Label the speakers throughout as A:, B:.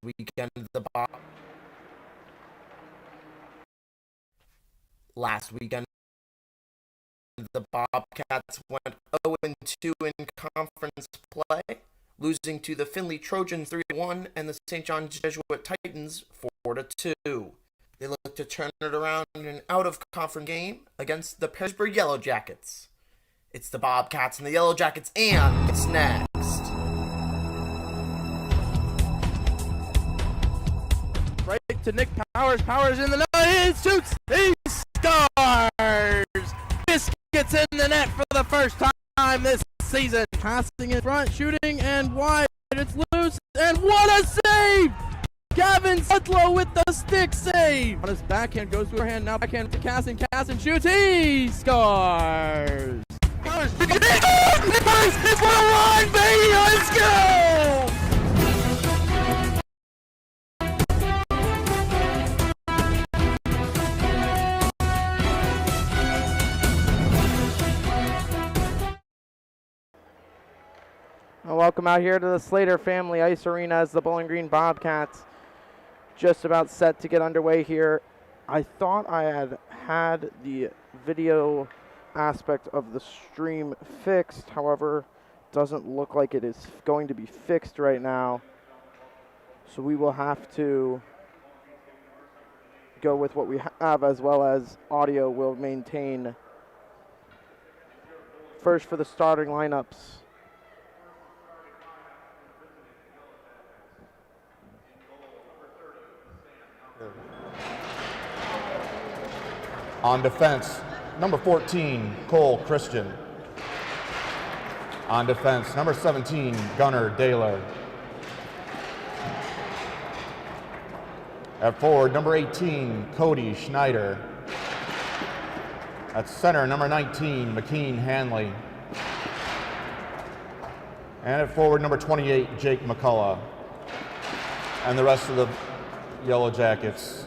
A: weekend, the Bobcats went 0-2 in conference play, losing to the Findlay Trojans 3-1 and the St. John's Jesuit Titans 4-2. They look to turn it around in an out-of-conference game against the Perrysburg Yellow Jackets. It's the Bobcats and the Yellow Jackets, and it's next.
B: Right to Nick Powers. Powers in the net. He shoots. He scores. This gets in the net for the first time this season. Passing in front, shooting, and wide. It's loose, and what a save! Gavin Sutlow with the stick save. On his backhand, goes to her hand, now backhand to Casson. Casson shoots. He scores. Powers. It's 1-1, baby. Let's go! Welcome out here to the Slater Family Ice Arena as the Bowling Green Bobcats just about set to get underway here. I thought I had the video aspect of the stream fixed. However, doesn't look like it is going to be fixed right now. So we will have to go with what we have, as well as audio will maintain. First for the starting lineups.
C: On defense, number 14, Cole Christian. On defense, number 17, Gunnar Daler. At forward, number 18, Cody Schneider. At center, number 19, McKean Hanley. And at forward, number 28, Jake McCullough. And the rest of the Yellow Jackets.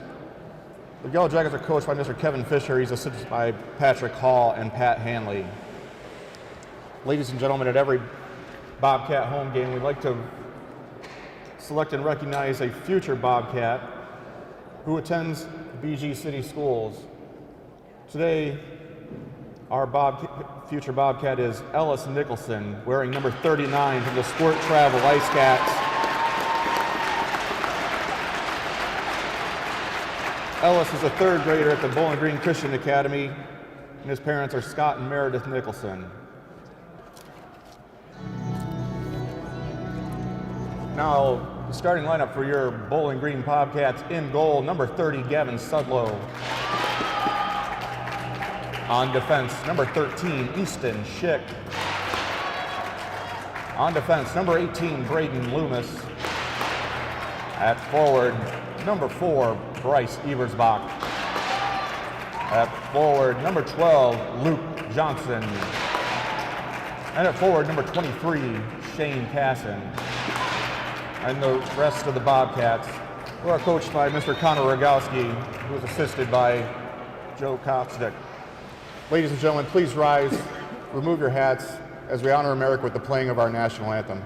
C: The Yellow Jackets are coached by Mr. Kevin Fisher. He's assisted by Patrick Hall and Pat Hanley. Ladies and gentlemen, at every Bobcat home game, we'd like to select and recognize a future Bobcat who attends BG City Schools. Today, our future Bobcat is Ellis Nicholson, wearing number 39 from the Squirt Travel Ice Cats. Ellis is a third grader at the Bowling Green Christian Academy, and his parents are Scott and Meredith Nicholson. Now, the starting lineup for your Bowling Green Bobcats: in goal, number 30, Gavin Sudlow. On defense, number 13, Easton Schick. On defense, number 18, Braden Loomis. At forward, number 4, Bryce Eversbach. At forward, number 12, Luke Johnson. And at forward, number 23, Shane Casson. And the rest of the Bobcats, who are coached by Mr. Connor Rogowski, who is assisted by Joe Kopstick. Ladies and gentlemen, please rise, remove your hats as we honor America with the playing of our national anthem.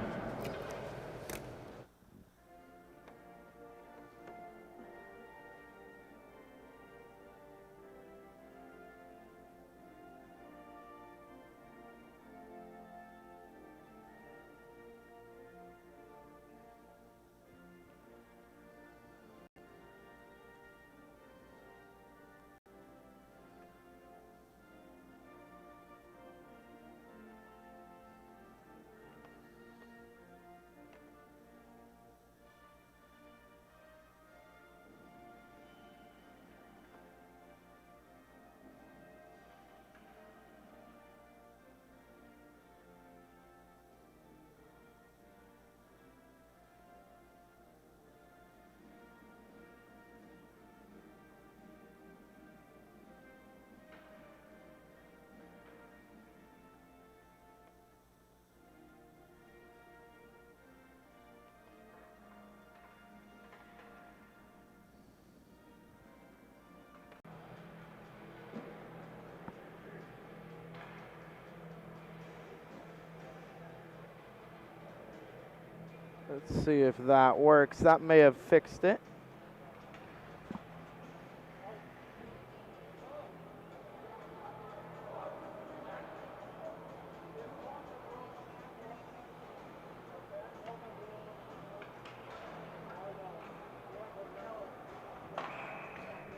B: Let's see if that works. That may have fixed it.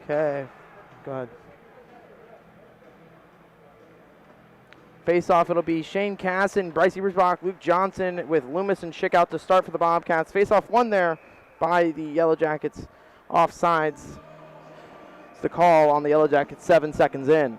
B: Okay, go ahead. Face-off, it'll be Shane Casson, Bryce Ebersbach, Luke Johnson with Loomis and Schick out to start for the Bobcats. Face-off won there by the Yellow Jackets. Offsides. It's the call on the Yellow Jackets 7 seconds in.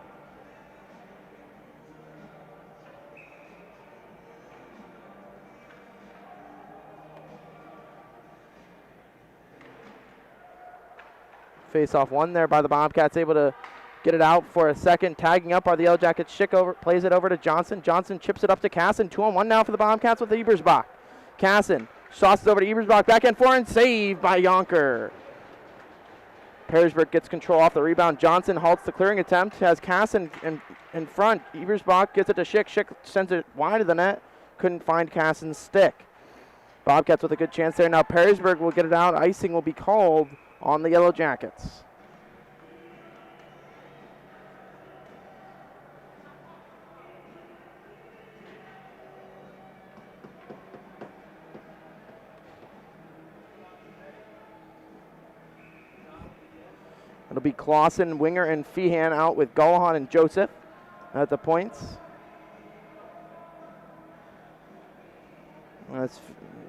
B: Face-off won there by the Bobcats, able to get it out for a second. Tagging up are the Yellow Jackets. Schick plays it over to Johnson. Johnson chips it up to Casson. 2-on-1 now for the Bobcats with Ebersbach. Casson tosses over to Ebersbach. Backhand forehand save by Yonker. Perrysburg gets control off the rebound. Johnson halts the clearing attempt. Has Casson in front. Ebersbach gets it to Schick. Schick sends it wide of the net. Couldn't find Casson's stick. Bobcats with a good chance there. Now Perrysburg will get it out. Icing will be called on the Yellow Jackets. It'll be Clausen, Winger, and Feehan out with Gullahan and Joseph at the points. That's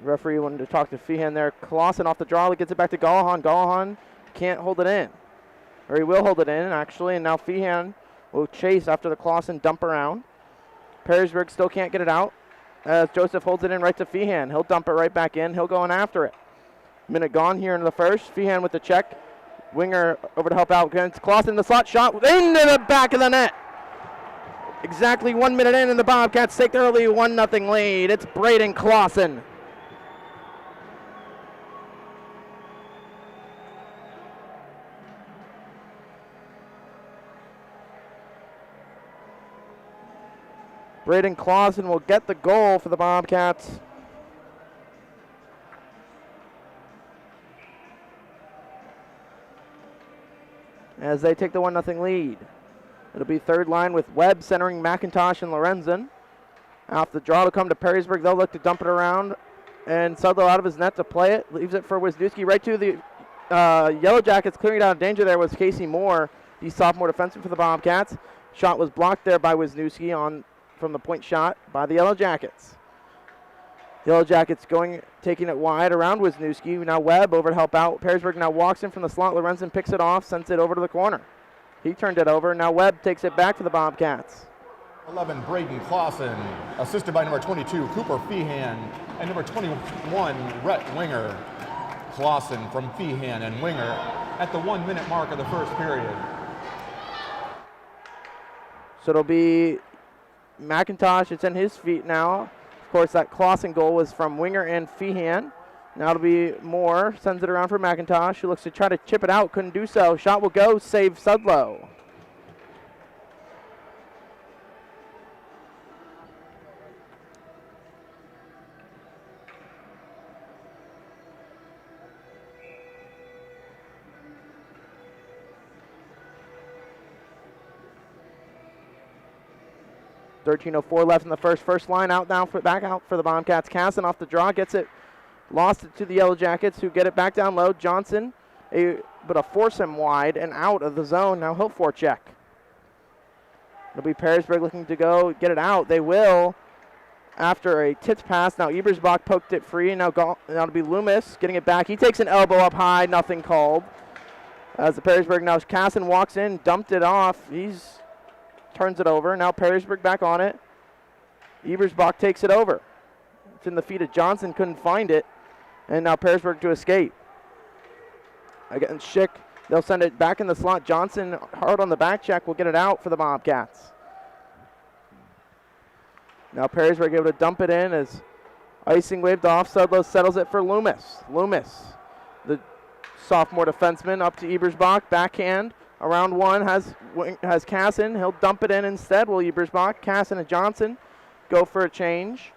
B: referee wanted to talk to Feehan there. Clausen off the draw, gets it back to Gullahan. Gullahan can't hold it in. Or he will hold it in, actually, and now Feehan will chase after the Clausen dump around. Perrysburg still can't get it out as Joseph holds it in right to Feehan. He'll dump it right back in. He'll go in after it. Minute gone here in the first. Feehan with the check. Winger over to help out against Clausen. The slot shot into the back of the net. Exactly 1 minute in, and the Bobcats take their early 1-0 lead. It's Braden Clausen. Braden Clausen will get the goal for the Bobcats. As they take the 1-0 lead. It'll be third line with Webb centering McIntosh and Lorenzen. Off the draw to come to Perrysburg. They'll look to dump it around. And Sudlow out of his net to play it. Leaves it for Wisniewski right to the Yellow Jackets. Clearing it out of danger there was Casey Moore, the sophomore defenseman for the Bobcats. Shot was blocked there by Wisniewski from the point shot by the Yellow Jackets. Yellow Jackets taking it wide around Wisniewski. Now Webb over to help out. Perrysburg now walks in from the slot. Lorenzen picks it off, sends it over to the corner. He turned it over. Now Webb takes it back for the Bobcats.
C: 11, Braden Clausen, assisted by number 22, Cooper Feehan, and number 21, Rhett Winger. Clausen from Feehan and Winger at the 1 minute mark of the first period.
B: So it'll be McIntosh. It's in his feet now. Of course, that Clausen goal was from Winger and Feehan. Now it'll be Moore. Sends it around for McIntosh, who looks to try to chip it out. Couldn't do so. Shot will go. Save Sudlow. .13:04 left in the first. First line out now, back out for the Bobcats. Casson off the draw, gets it, lost it to the Yellow Jackets, who get it back down low. Johnson, but a force him wide and out of the zone. Now he'll forecheck. It'll be Perrysburg looking to go get it out. They will after a tipped pass. Now Ebersbach poked it free. Now it'll be Loomis getting it back. He takes an elbow up high, nothing called. As the Perrysburg now, Casson walks in, dumped it off. Turns it over. Now Perrysburg back on it. Ebersbach takes it over. It's in the feet of Johnson, couldn't find it. And now Perrysburg to escape. Again, Schick, they'll send it back in the slot. Johnson, hard on the back check, will get it out for the Bobcats. Now Perrysburg able to dump it in as icing waved off. Sudlow settles it for Loomis. Loomis, the sophomore defenseman, up to Ebersbach. Backhand. Around one has Casson. He'll dump it in instead. Will Ebersbach, Casson, and Johnson go for a change.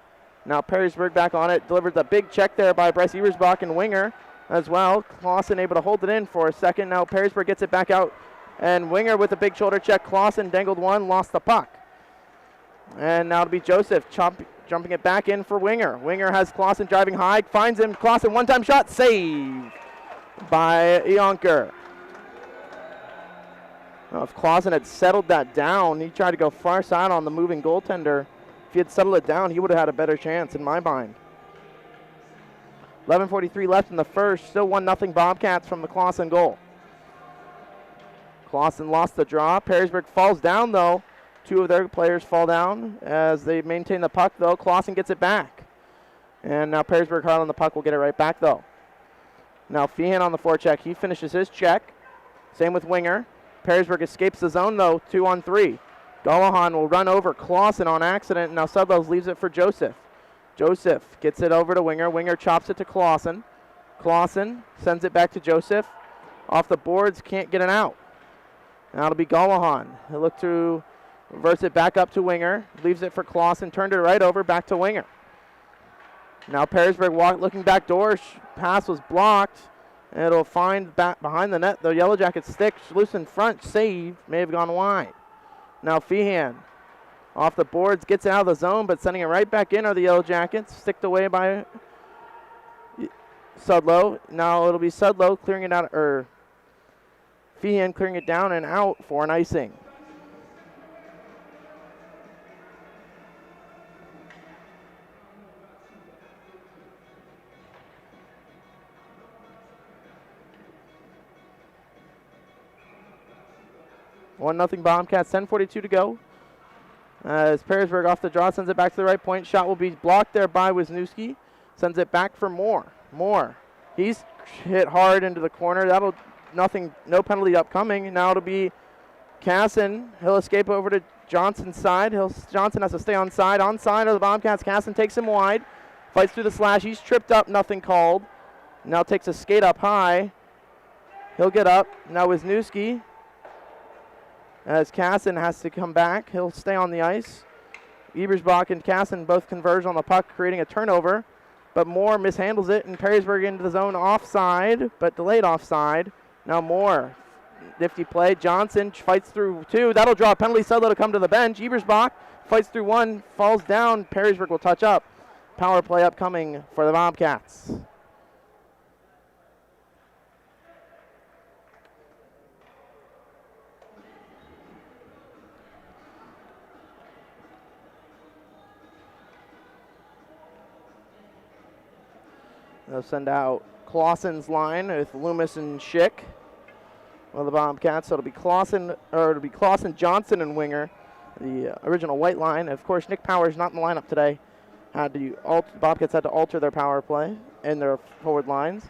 B: Now Perrysburg back on it. Delivers a big check there by Bryce Ebersbach and Winger as well. Clausen able to hold it in for a second. Now Perrysburg gets it back out. And Winger with a big shoulder check. Clausen dangled one, lost the puck. And now it'll be Joseph jumping it back in for Winger. Winger has Clausen driving high. Finds him. Clausen one-time shot. Save by Yonker. Well, if Clausen had settled that down, he tried to go far side on the moving goaltender. If he had settled it down, he would have had a better chance in my mind. 11:43 left in the first. Still 1-0 Bobcats from the Clausen goal. Clausen lost the draw. Perrysburg falls down, though. Two of their players fall down as they maintain the puck, though. Clausen gets it back. And now Perrysburg hard on the puck will get it right back, though. Now Feehan on the forecheck. He finishes his check. Same with Winger. Perrysburg escapes the zone, though, 2-on-3. Golahan will run over Clausen on accident. Now Sudlow leaves it for Joseph. Joseph gets it over to Winger. Winger chops it to Clausen. Clausen sends it back to Joseph. Off the boards, can't get it out. Now it'll be Golahan. He'll look to reverse it back up to Winger. Leaves it for Clausen. Turned it right over, back to Winger. Now Perrysburg looking back door. Pass was blocked. It'll find back behind the net. The Yellow Jackets stick loose in front. Save. May have gone wide. Now Feehan off the boards. Gets it out of the zone, but sending it right back in are the Yellow Jackets. Sticked away by Sudlow. Now it'll be Sudlow clearing it out, or Feehan clearing it down and out for an icing. One nothing Bobcats, 10:42 to go. As Perrysburg off the draw sends it back to the right point. Shot will be blocked there by Wisniewski. Sends it back for Moore. Moore. He's hit hard into the corner. That'll no penalty upcoming. Now it'll be Casson. He'll escape over to Johnson's side. Johnson has to stay on side. On side of the Bobcats. Casson takes him wide. Fights through the slash. He's tripped up. Nothing called. Now takes a skate up high. He'll get up. Now Wisniewski. As Casson has to come back, he'll stay on the ice. Ebersbach and Casson both converge on the puck, creating a turnover. But Moore mishandles it, and Perrysburg into the zone offside, but delayed offside. Now Moore, nifty play. Johnson fights through two. That'll draw a penalty. Sudlow to come to the bench. Ebersbach fights through one, falls down. Perrysburg will touch up. Power play upcoming for the Bobcats. They'll send out Clausen's line with Loomis and Schick. Well, the Bobcats, so it'll be Clausen, Johnson, and Winger, the original white line. Of course, Nick Powers not in the lineup today. Bobcats had to alter their power play and their forward lines.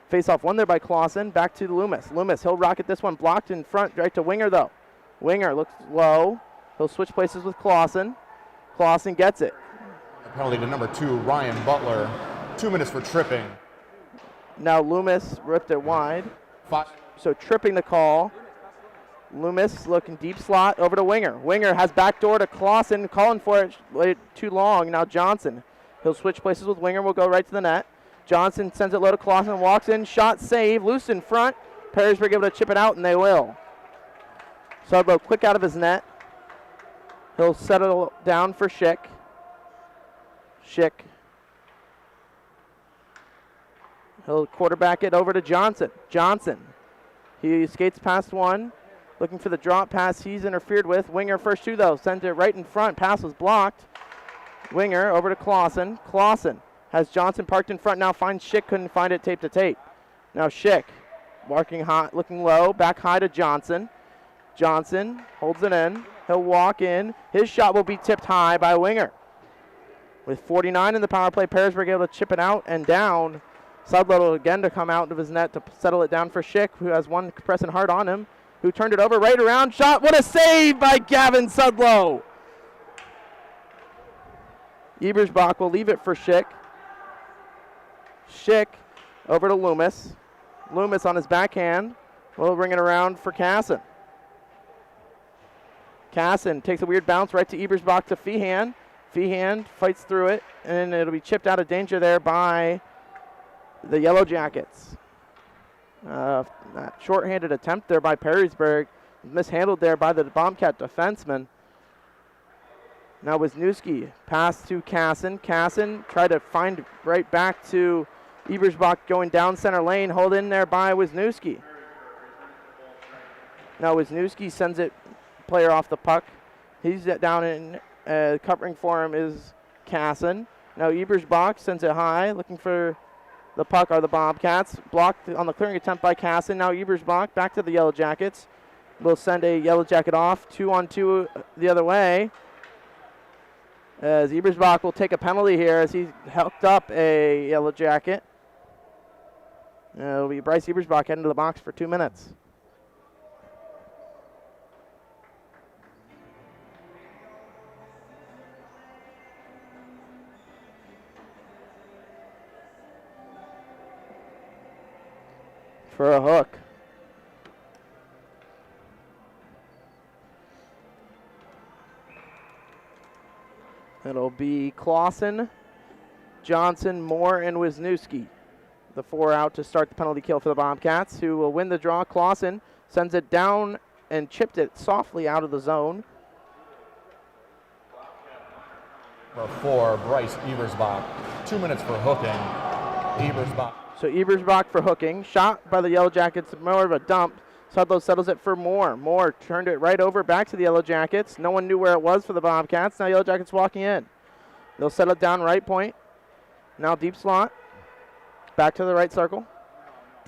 B: Face-off won there by Clausen. Back to Loomis. Loomis, he'll rocket this one. Blocked in front, right to Winger, though. Winger looks low. He'll switch places with Clausen. Clausen gets it.
C: Penalty to number 2, Ryan Butler. 2 minutes for tripping.
B: Now Loomis ripped it wide.
C: 5.
B: So tripping the call. Loomis looking deep slot over to Winger. Winger has backdoor to Clausen, calling for it, waited too long. Now Johnson. He'll switch places with Winger, will go right to the net. Johnson sends it low to Clausen, walks in, shot, save, loose in front. Perrysburg able to chip it out, and they will. Sudlow quick out of his net. He'll settle down for Schick. He'll quarterback it over to Johnson. He skates past one, looking for the drop pass he's interfered with. Winger first two, though. Sent it right in front. Pass was blocked. Winger over to Clausen. Clausen has Johnson parked in front now. Finds Schick. Couldn't find it tape to tape. Now Schick walking high, looking low. Back high to Johnson. Johnson holds it in. He'll walk in. His shot will be tipped high by Winger. With 49 in the power play, Perrysburg able to chip it out and down. Sudlow again to come out of his net to settle it down for Schick, who has one pressing hard on him, who turned it over right around. Shot. What a save by Gavin Sudlow. Ebersbach will leave it for Schick. Schick over to Loomis. Loomis on his backhand will bring it around for Casson. Casson takes a weird bounce right to Ebersbach to Feehan. Feehan fights through it, and it'll be chipped out of danger there by the Yellow Jackets. That shorthanded attempt there by Perrysburg, mishandled there by the Bobcat defenseman. Now Wisniewski, pass to Casson. Casson tried to find right back to Ebersbach going down center lane, hold in there by Wisniewski. Now Wisniewski sends it, player off the puck. He's down in, covering for him is Casson. Now Ebersbach sends it high, looking for the puck are the Bobcats. Blocked on the clearing attempt by Casson. Now Ebersbach back to the Yellow Jackets. Will send a Yellow Jacket off, 2-on-2 the other way. As Ebersbach will take a penalty here as he helped up a Yellow Jacket. It'll be Bryce Ebersbach heading to the box for 2 minutes. For a hook. It'll be Clausen, Johnson, Moore, and Wisniewski. The 4 out to start the penalty kill for the Bobcats, who will win the draw. Clausen sends it down and chipped it softly out of the zone.
C: For Bryce Ebersbach. 2 minutes for hooking. Ebersbach.
B: So Ebersbach for hooking. Shot by the Yellow Jackets, more of a dump. Sudlow settles it for Moore. Moore turned it right over back to the Yellow Jackets. No one knew where it was for the Bobcats. Now Yellow Jackets walking in. They'll settle it down right point. Now deep slot. Back to the right circle.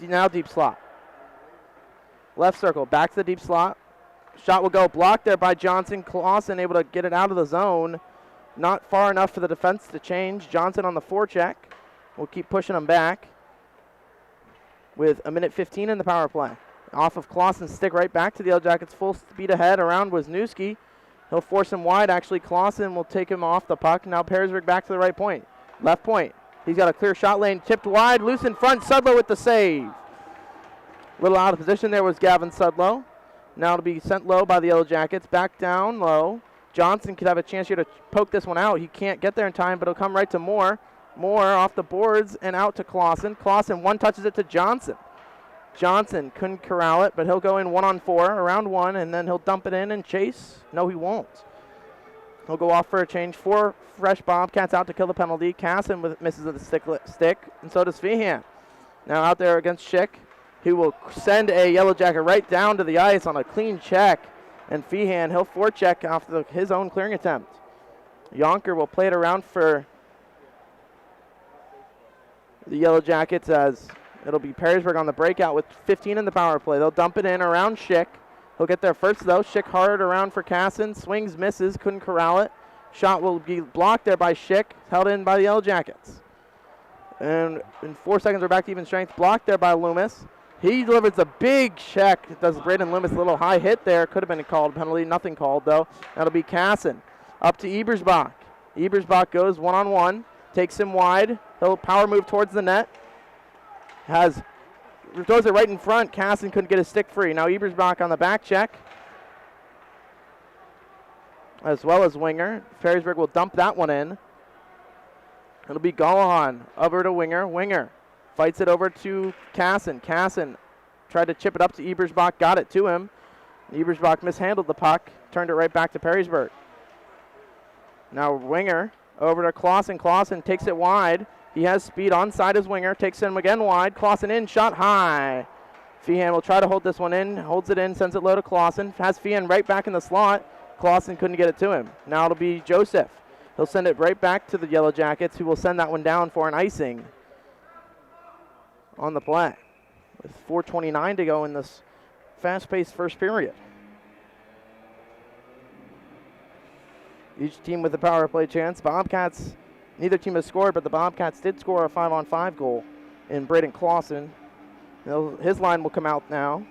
B: Now deep slot. Left circle. Back to the deep slot. Shot will go. Blocked there by Johnson. Clausen able to get it out of the zone. Not far enough for the defense to change. Johnson on the forecheck. We'll keep pushing them back with 1:15 in the power play. Off of Clausen's stick right back to the Yellow Jackets. Full speed ahead around Wisniewski. He'll force him wide. Actually, Clausen will take him off the puck. Now Perrysburg back to the right point. Left point. He's got a clear shot lane. Tipped wide. Loose in front. Sudlow with the save. Little out of position there was Gavin Sudlow. Now it'll be sent low by the Yellow Jackets. Back down low. Johnson could have a chance here to poke this one out. He can't get there in time, but it'll come right to Moore. Moore off the boards and out to Clausen. Clausen one touches it to Johnson. Johnson couldn't corral it, but he'll go in 1-on-4, around 1, and then he'll dump it in and chase. No, he won't. He'll go off for a change. 4 fresh Bobcats out to kill the penalty. Casson misses the stick, and so does Feehan. Now out there against Schick. He will send a Yellow Jacket right down to the ice on a clean check, and Feehan, he'll forecheck off his own clearing attempt. Yonker will play it around for the Yellow Jackets as it'll be Perrysburg on the breakout with 15 in the power play. They'll dump it in around Schick. He'll get there first, though. Schick hard around for Casson. Swings, misses, couldn't corral it. Shot will be blocked there by Schick, held in by the Yellow Jackets. And in 4 seconds, we're back to even strength. Blocked there by Loomis. He delivers a big check. Does Braden Loomis a little high hit there. Could have been a called penalty. Nothing called, though. That'll be Casson. Up to Ebersbach. Ebersbach goes 1-on-1. Takes him wide. He'll power move towards the net. Throws it right in front. Casson couldn't get his stick free. Now Ebersbach on the back check, as well as Winger. Perrysburg will dump that one in. It'll be Gallahan over to Winger. Winger fights it over to Casson. Casson tried to chip it up to Ebersbach, got it to him. Ebersbach mishandled the puck, turned it right back to Perrysburg. Now Winger over to Clausen. Clausen takes it wide. He has speed onside his Winger, takes him again wide. Clausen in, shot high. Feehan will try to hold this one in, holds it in, sends it low to Clausen. Has Feehan right back in the slot. Clausen couldn't get it to him. Now it'll be Joseph. He'll send it right back to the Yellow Jackets, who will send that one down for an icing on the play. With 4:29 to go in this fast-paced first period. Each team with a power play chance. Bobcats, neither team has scored, but the Bobcats did score a 5-on-5 goal in Braden Clausen. His line will come out now.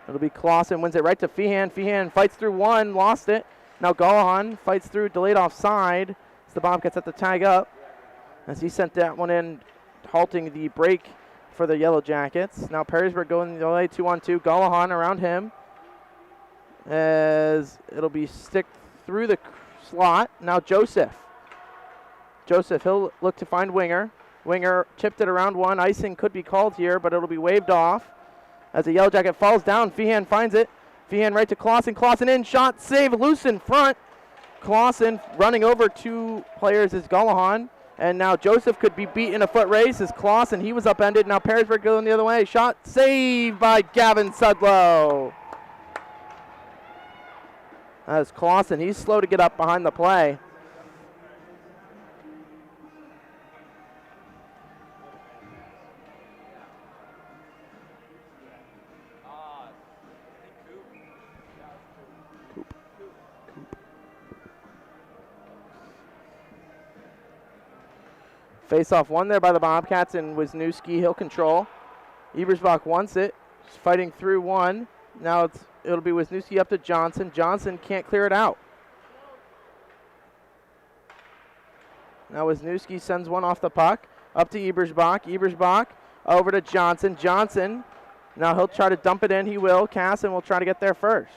B: It'll be Clausen, wins it right to Feehan. Feehan fights through one, lost it. Now Gallahan fights through, delayed offside. As the Bobcats have to tag up. As he sent that one in, halting the break for the Yellow Jackets. Now Perrysburg going the way, 2-on-2. Gallahan around him. as it'll be sticked through the slot. Now Joseph, he'll look to find Winger. Winger chipped it around one. Icing could be called here, but it'll be waved off as the Yellow Jacket falls down. Feehan finds it. Feehan right to Clausen. Clausen in, shot, save, loose in front. Clausen running over two players is Gullahan. And now Joseph could be beat in a foot race as Clausen, he was upended. Now Perrysburg going the other way. Shot, saved by Gavin Sudlow. As Clausen, he's slow to get up behind the play. Face-off won there by the Bobcats, and Wisniewski, he'll control. Ebersbach wants it. He's fighting through one. Now it'll be Wisniewski up to Johnson. Johnson can't clear it out. Now Wisniewski sends one off the puck. Up to Ebersbach. Ebersbach over to Johnson. Johnson, now he'll try to dump it in. He will. Casson will try to get there first.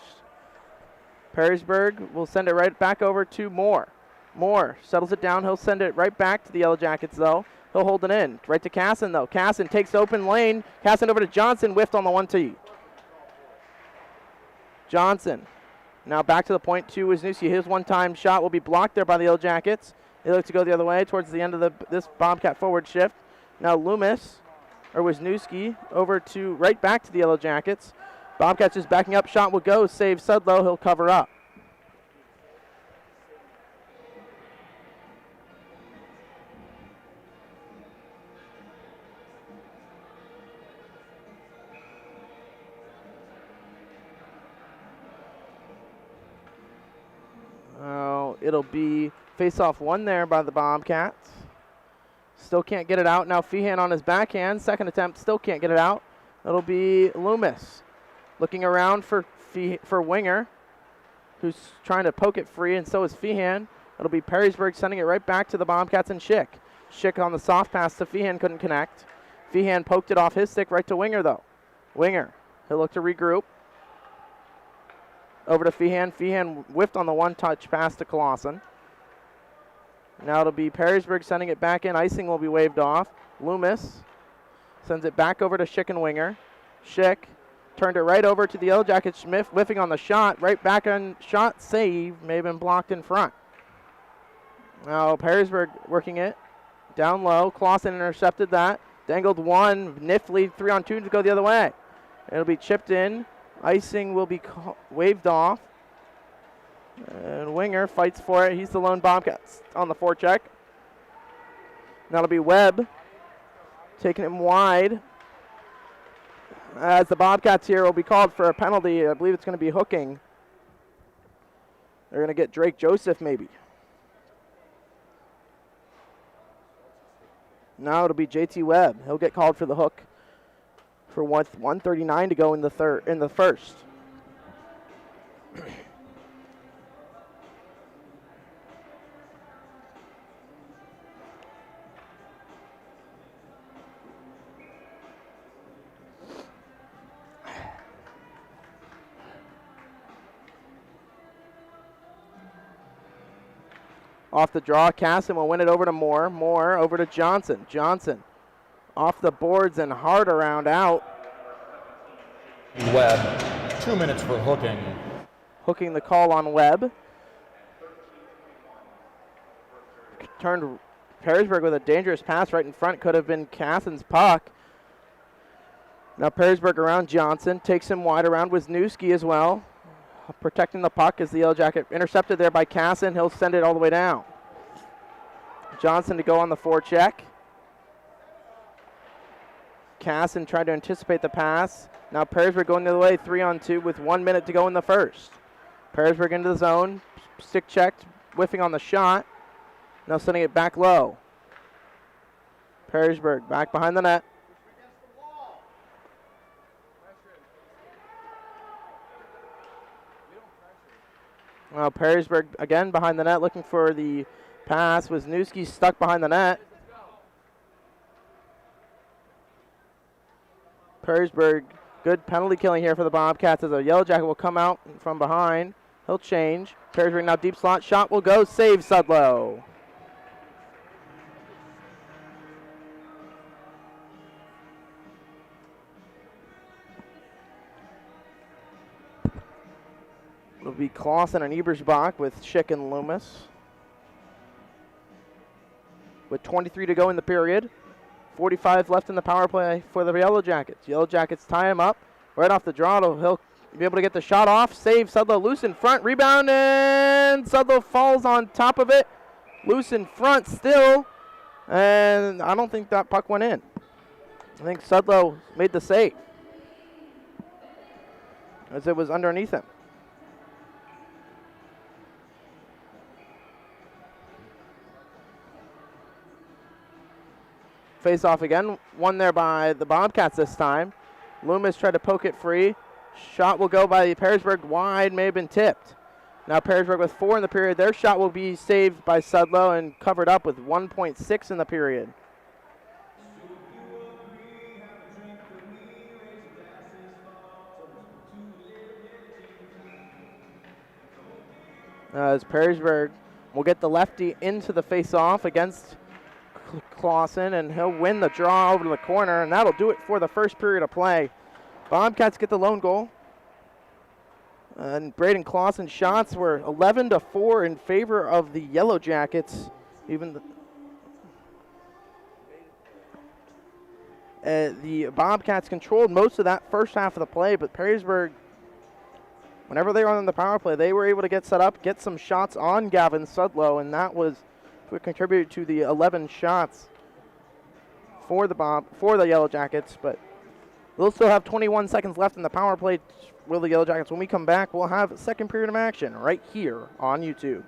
B: Perrysburg will send it right back over to Moore. Moore settles it down. He'll send it right back to the Yellow Jackets, though. He'll hold it in. Right to Casson, though. Casson takes open lane. Casson over to Johnson. Whiffed on the 1-2. Johnson now back to the point to Wisniewski. His one-time shot will be blocked there by the Yellow Jackets. They look to go the other way towards the end of this Bobcat forward shift. Now Wisniewski over to right back to the Yellow Jackets. Bobcats just backing up. Shot will go. Save Sudlow. He'll cover up. It'll be face-off one there by the Bobcats. Still can't get it out. Now Feehan on his backhand. Second attempt, still can't get it out. It'll be Loomis looking around for Winger, who's trying to poke it free, and so is Feehan. It'll be Perrysburg sending it right back to the Bobcats and Schick. Schick on the soft pass to Feehan, couldn't connect. Feehan poked it off his stick right to Winger, though. Winger, he'll look to regroup. Over to Feehan. Feehan whiffed on the one-touch pass to Clausen. Now it'll be Perrysburg sending it back in. Icing will be waved off. Loomis sends it back over to Schick and Winger. Schick turned it right over to the Yellow Jackets. Schmidt whiffing on the shot. Right back on shot. Save. May have been blocked in front. Now Perrysburg working it. Down low. Clausen intercepted that. Dangled one. Nifty 3-on-2 to go the other way. It'll be chipped in. Icing will be waved off. And Winger fights for it. He's the lone Bobcat on the forecheck. Now it'll be Webb taking him wide. As the Bobcats here will be called for a penalty. I believe it's going to be hooking. They're going to get Drake Joseph maybe. Now it'll be JT Webb. He'll get called for the hook. For 1:39 to go in the first. Off the draw, Casson will win it over to Moore. Moore over to Johnson. Johnson off the boards and hard around out.
C: Webb, 2 minutes for hooking.
B: Hooking the call on Webb. Turned Perrysburg with a dangerous pass right in front. Could have been Casson's puck. Now Perrysburg around Johnson. Takes him wide around Wisniewski as well. Protecting the puck as the Yellow Jacket intercepted there by Casson. He'll send it all the way down. Johnson to go on the forecheck. Casson tried to anticipate the pass. Now Perrysburg going the other way, 3-on-2 with 1 minute to go in the first. Perrysburg into the zone, stick checked, whiffing on the shot. Now sending it back low. Perrysburg back behind the net. Now Perrysburg again behind the net looking for the pass. Wisniewski stuck behind the net. Perrysburg Good penalty killing here for the Bobcats as a Yellow Jacket will come out from behind. He'll change. Perrysburg now deep slot. Shot will go. Save Sudlow. It'll be Clausen and Ebersbach with Schick and Loomis. With 23 to go in the period. 45 left in the power play for the Yellow Jackets. Yellow Jackets tie him up. Right off the draw, he'll be able to get the shot off. Save Sudlow, loose in front, rebound, and Sudlow falls on top of it. Loose in front still, and I don't think that puck went in. I think Sudlow made the save as it was underneath him. Face off again, won there by the Bobcats this time. Loomis tried to poke it free. Shot will go by Perrysburg wide, may have been tipped. Now Perrysburg with 4 in the period. Their shot will be saved by Sudlow and covered up with 1.6 in the period. As Perrysburg will get the lefty into the face-off against Clausen, and he'll win the draw over to the corner, and that'll do it for the first period of play. Bobcats get the lone goal. And Braden Clausen's shots were 11-4 in favor of the Yellow Jackets. Even the Bobcats controlled most of that first half of the play, but Perrysburg, whenever they were on the power play, they were able to get set up, get some shots on Gavin Sudlow, and that was what contributed to the 11 shots for the Yellow Jackets. But we'll still have 21 seconds left in the power play with the Yellow Jackets. When we come back, we'll have a second period of action right here on YouTube.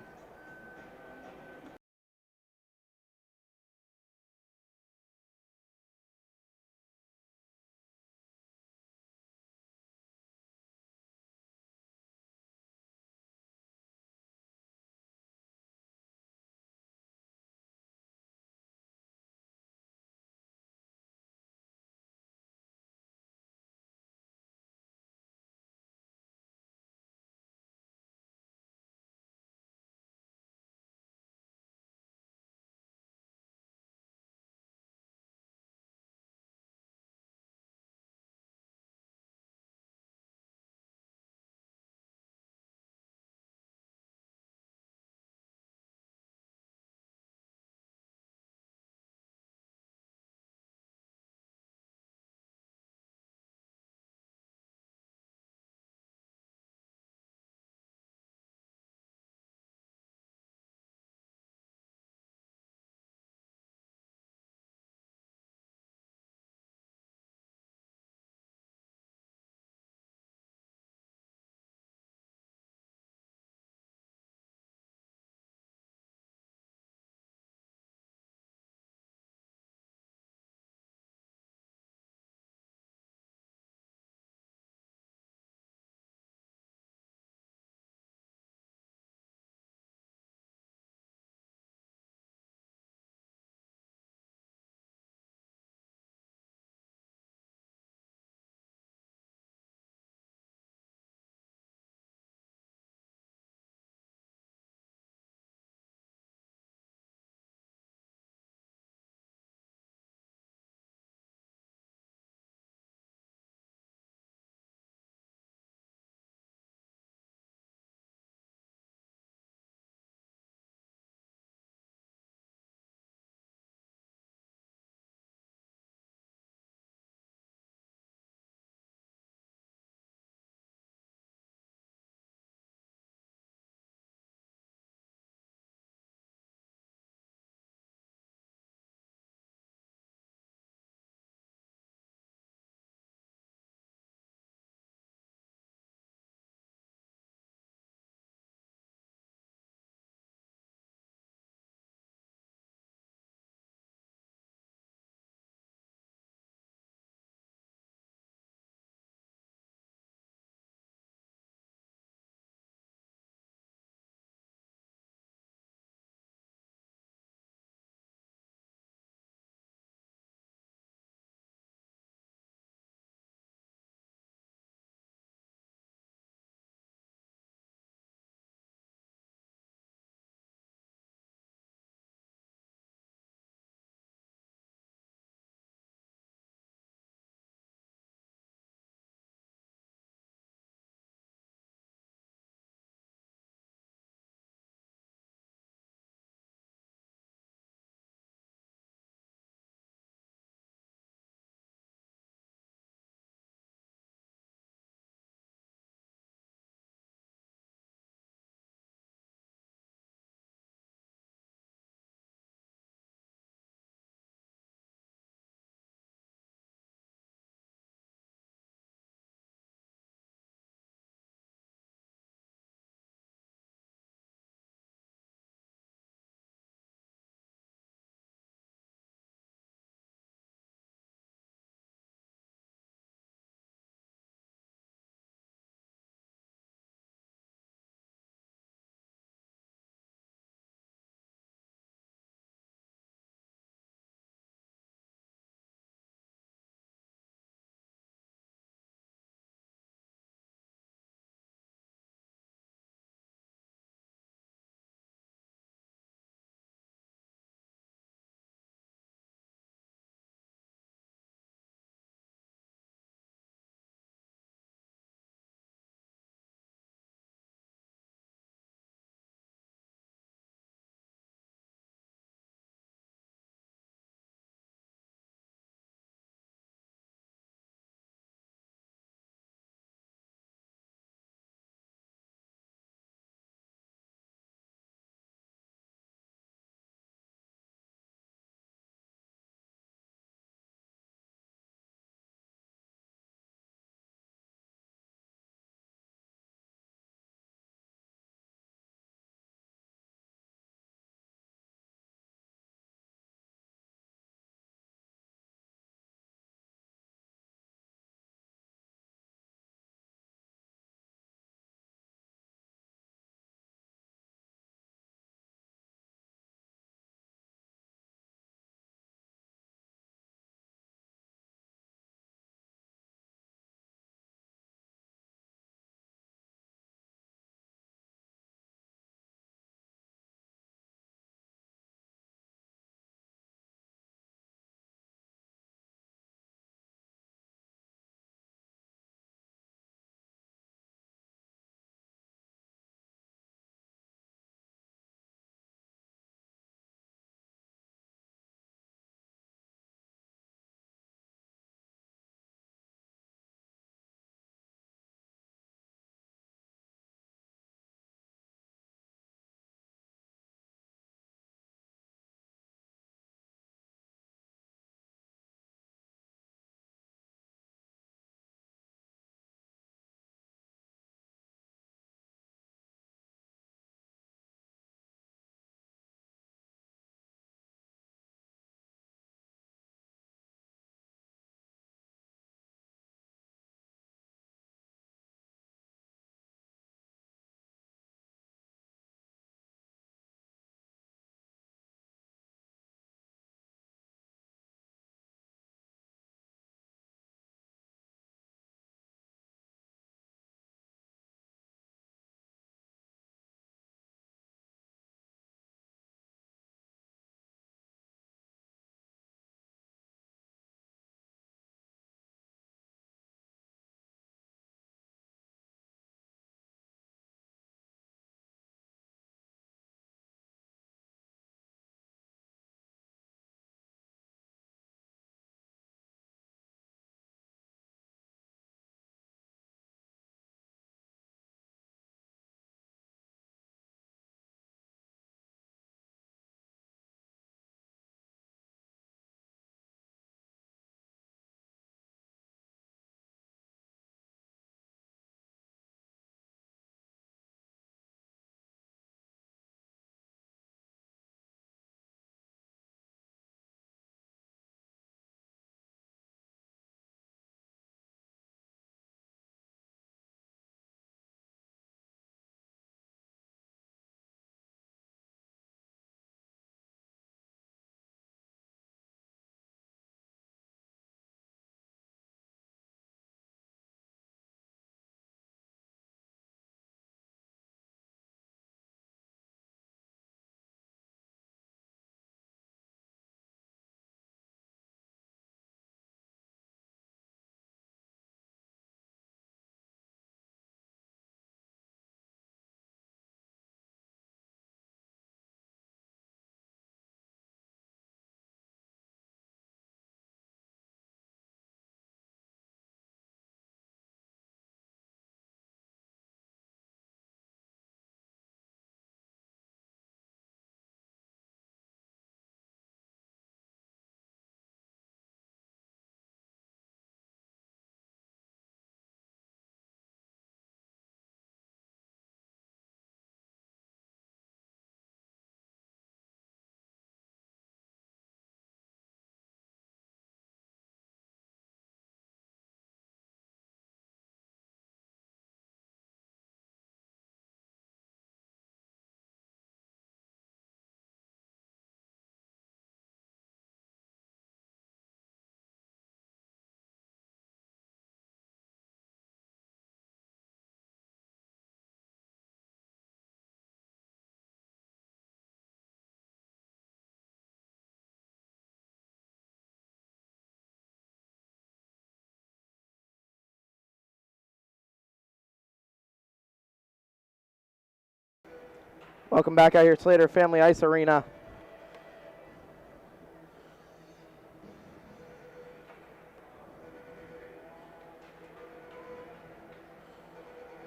B: Welcome back out here, Slater Family Ice Arena.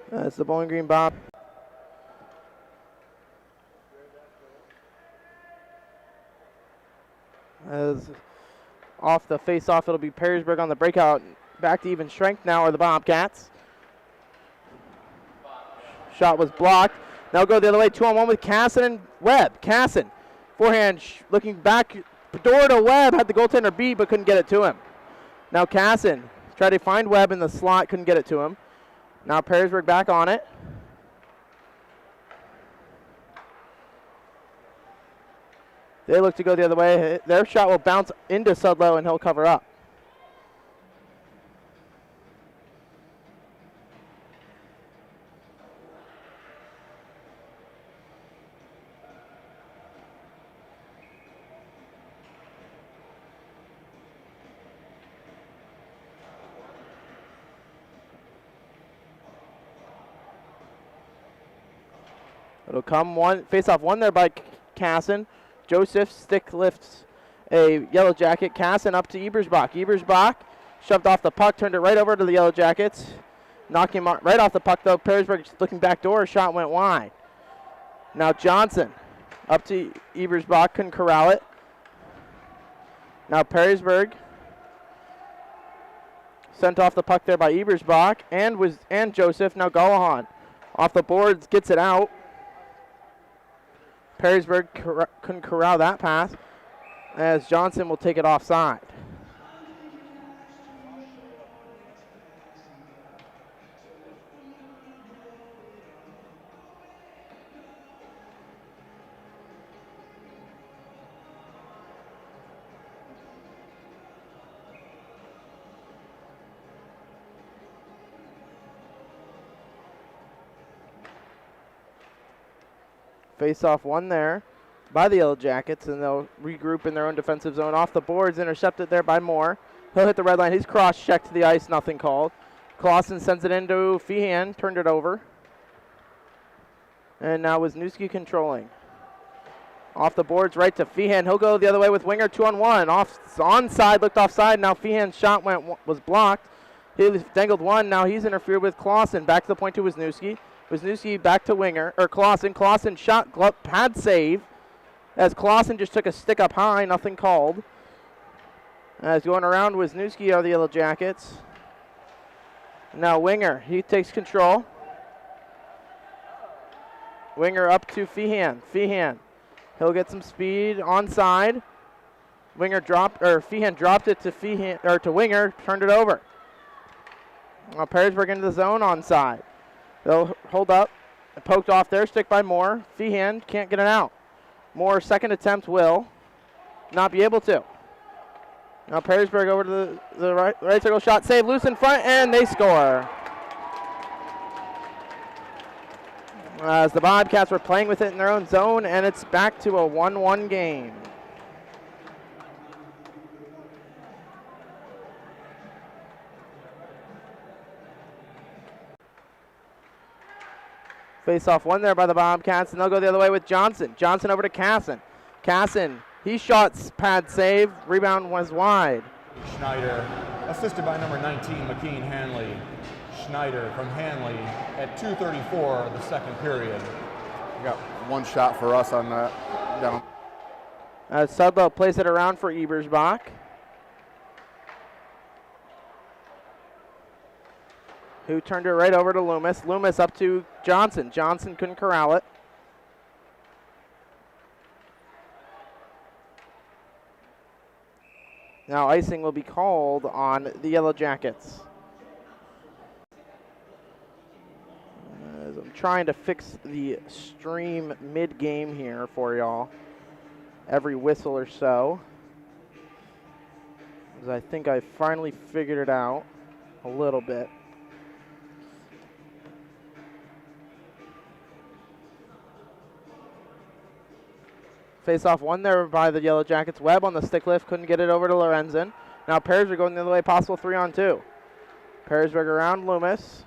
B: That's the Bowling Green Bob. As off the face-off, it'll be Perrysburg on the breakout. Back to even strength now are the Bobcats. Shot was blocked. Now go the other way, 2-on-1 with Casson and Webb. Casson, forehand, looking back, door to Webb, had the goaltender beat, but couldn't get it to him. Now Casson tried to find Webb in the slot, couldn't get it to him. Now Perrysburg back on it. They look to go the other way. Their shot will bounce into Sudlow, and he'll cover up. It'll come one, face off one there by Casson. Joseph stick lifts a Yellow Jacket. Casson up to Ebersbach. Ebersbach shoved off the puck, turned it right over to the Yellow Jackets. Knocked him right off the puck though. Perrysburg looking back door, shot went wide. Now Johnson up to Ebersbach, couldn't corral it. Now Perrysburg sent off the puck there by Ebersbach and Joseph. Now Gallahan off the boards, gets it out. Perrysburg couldn't corral that pass as Johnson will take it offside. Face-off one there by the Yellow Jackets, and they'll regroup in their own defensive zone. Off the boards, intercepted there by Moore. He'll hit the red line. He's cross-checked to the ice, nothing called. Clausen sends it into Feehan, turned it over. And now Wisniewski controlling. Off the boards, right to Feehan. He'll go the other way with Winger, 2-on-1. Onside, looked offside. Now Feehan's shot was blocked. He dangled one. Now he's interfered with Clausen. Back to the point to Wisniewski. Wisniewski back to Winger, or Clausen. Clausen shot, pad save, as Clausen just took a stick up high, nothing called. As going around Wisniewski are the Yellow Jackets. Now Winger, he takes control. Winger up to Feehan. Feehan, he'll get some speed onside. Feehan dropped it to Winger, turned it over. Now Perrysburg into the zone onside. They'll hold up, poked off their stick by Moore. Feehan can't get it out. Moore, second attempt, will not be able to. Now Perrysburg over to the right circle shot, save, loose in front, and they score. As the Bobcats were playing with it in their own zone, and it's back to a 1-1 game. Face-off one there by the Bobcats, and they'll go the other way with Johnson. Johnson over to Casson. Casson, he shot, pad save, rebound was wide.
C: Schneider, assisted by number 19, McKean Hanley. Schneider from Hanley at 2:34 of the second period. We got one shot for us on that down.
B: Sudlow plays it around for Ebersbach. Who turned it right over to Loomis. Loomis up to Johnson. Johnson couldn't corral it. Now icing will be called on the Yellow Jackets. As I'm trying to fix the stream mid-game here for y'all. Every whistle or so. As I think I finally figured it out a little bit. Face-off one there by the Yellow Jackets. Webb on the stick lift, couldn't get it over to Lorenzen. Now Perrysburg going the other way, possible 3-on-2. Perrysburg around Loomis.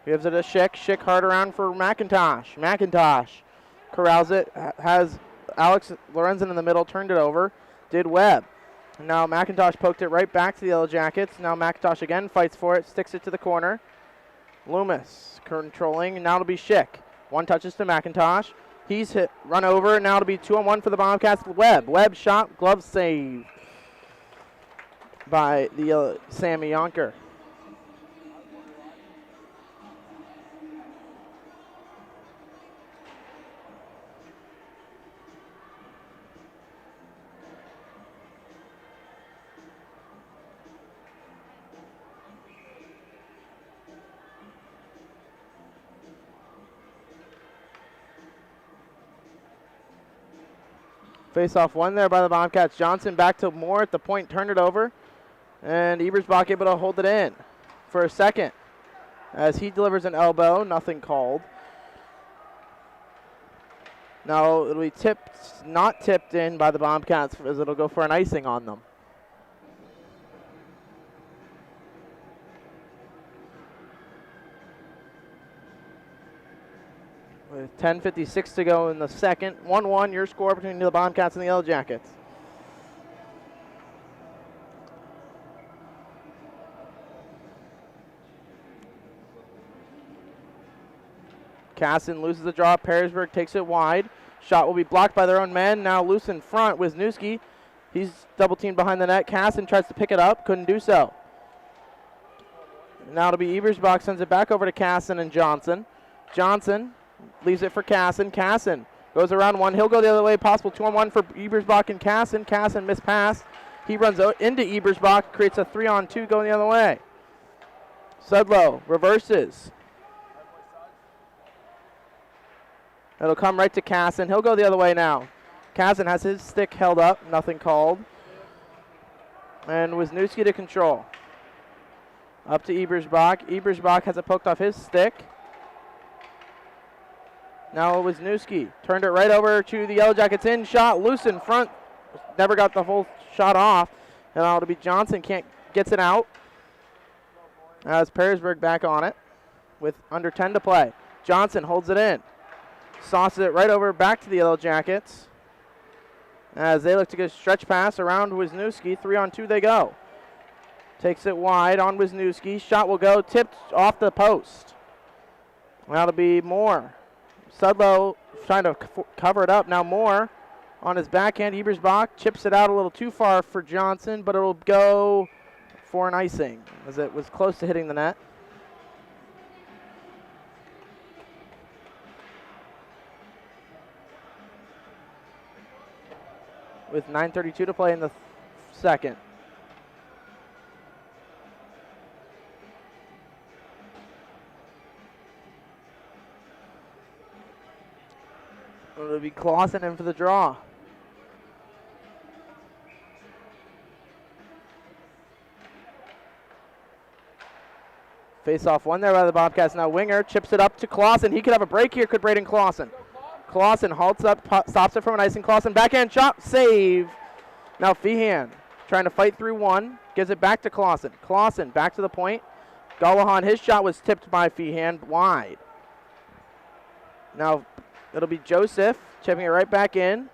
B: Gives it a Schick. Schick hard around for McIntosh. McIntosh corrals it, has Alex Lorenzen in the middle, turned it over, did Webb. Now McIntosh poked it right back to the Yellow Jackets. Now McIntosh again fights for it, sticks it to the corner. Loomis controlling, and now it'll be Schick. One touches to McIntosh. He's hit, run over, and now it'll be 2-on-1 for the Bobcats. Webb shot, glove save by the Sammy Yonker. Face-off one there by the Bobcats. Johnson back to Moore at the point, turned it over. And Ebersbach able to hold it in for a second as he delivers an elbow, nothing called. Now it'll be tipped, not tipped in by the Bobcats as it'll go for an icing on them. With 10:56 to go in the second. 1-1, your score between the Bobcats and the Yellow Jackets. Casson loses the draw. Perrysburg takes it wide. Shot will be blocked by their own men. Now loose in front. Wisniewski. He's double teamed behind the net. Casson tries to pick it up. Couldn't do so. Now it'll be Ebersbach. Sends it back over to Casson and Johnson. Johnson leaves it for Casson. Casson goes around one. He'll go the other way. Possible 2-on-1 for Ebersbach and Casson. Casson missed pass. He runs into Ebersbach. Creates a 3-on-2 going the other way. Sudlow reverses. It'll come right to Casson. He'll go the other way now. Casson has his stick held up. Nothing called. And Wisniewski to control. Up to Ebersbach. Ebersbach has it poked off his stick. Now Wisniewski turned it right over to the Yellow Jackets in. Shot loose in front. Never got the full shot off. And now it'll be Johnson. Gets it out. As Perrysburg back on it with under 10 to play. Johnson holds it in. Sauces it right over back to the Yellow Jackets as they look to get a stretch pass around Wisniewski. 3-on-2 they go. Takes it wide on Wisniewski. Shot will go. Tipped off the post. That'll be Moore. Sudlow trying to cover it up. Now Moore on his backhand. Ebersbach chips it out a little too far for Johnson, but it'll go for an icing as it was close to hitting the net. With 9:32 to play in the second. It'll be Clausen in for the draw. Face off one there by the Bobcats. Now Winger chips it up to Clausen. He could have a break here, could Braden Clausen. Clausen halts up, stops it from an icing. Clausen backhand shot, save. Now Feehan trying to fight through one, gives it back to Clausen. Clausen back to the point. Gallahan, his shot was tipped by Feehan wide. Now it'll be Joseph chipping it right back in.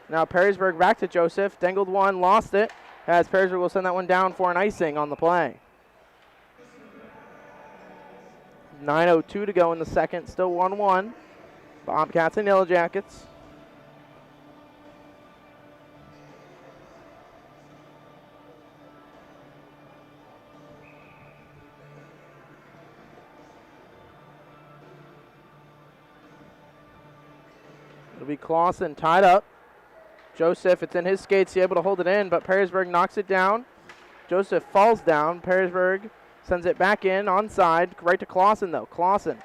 B: Now Perrysburg back to Joseph. Dangled one, lost it. As Perrysburg will send that one down for an icing on the play. 9:02 to go in the second, still 1-1. Bobcats and Yellow Jackets. It'll be Clausen tied up. Joseph, it's in his skates, he's able to hold it in, but Perrysburg knocks it down. Joseph falls down. Perrysburg sends it back in, onside, right to Clausen though. Clausen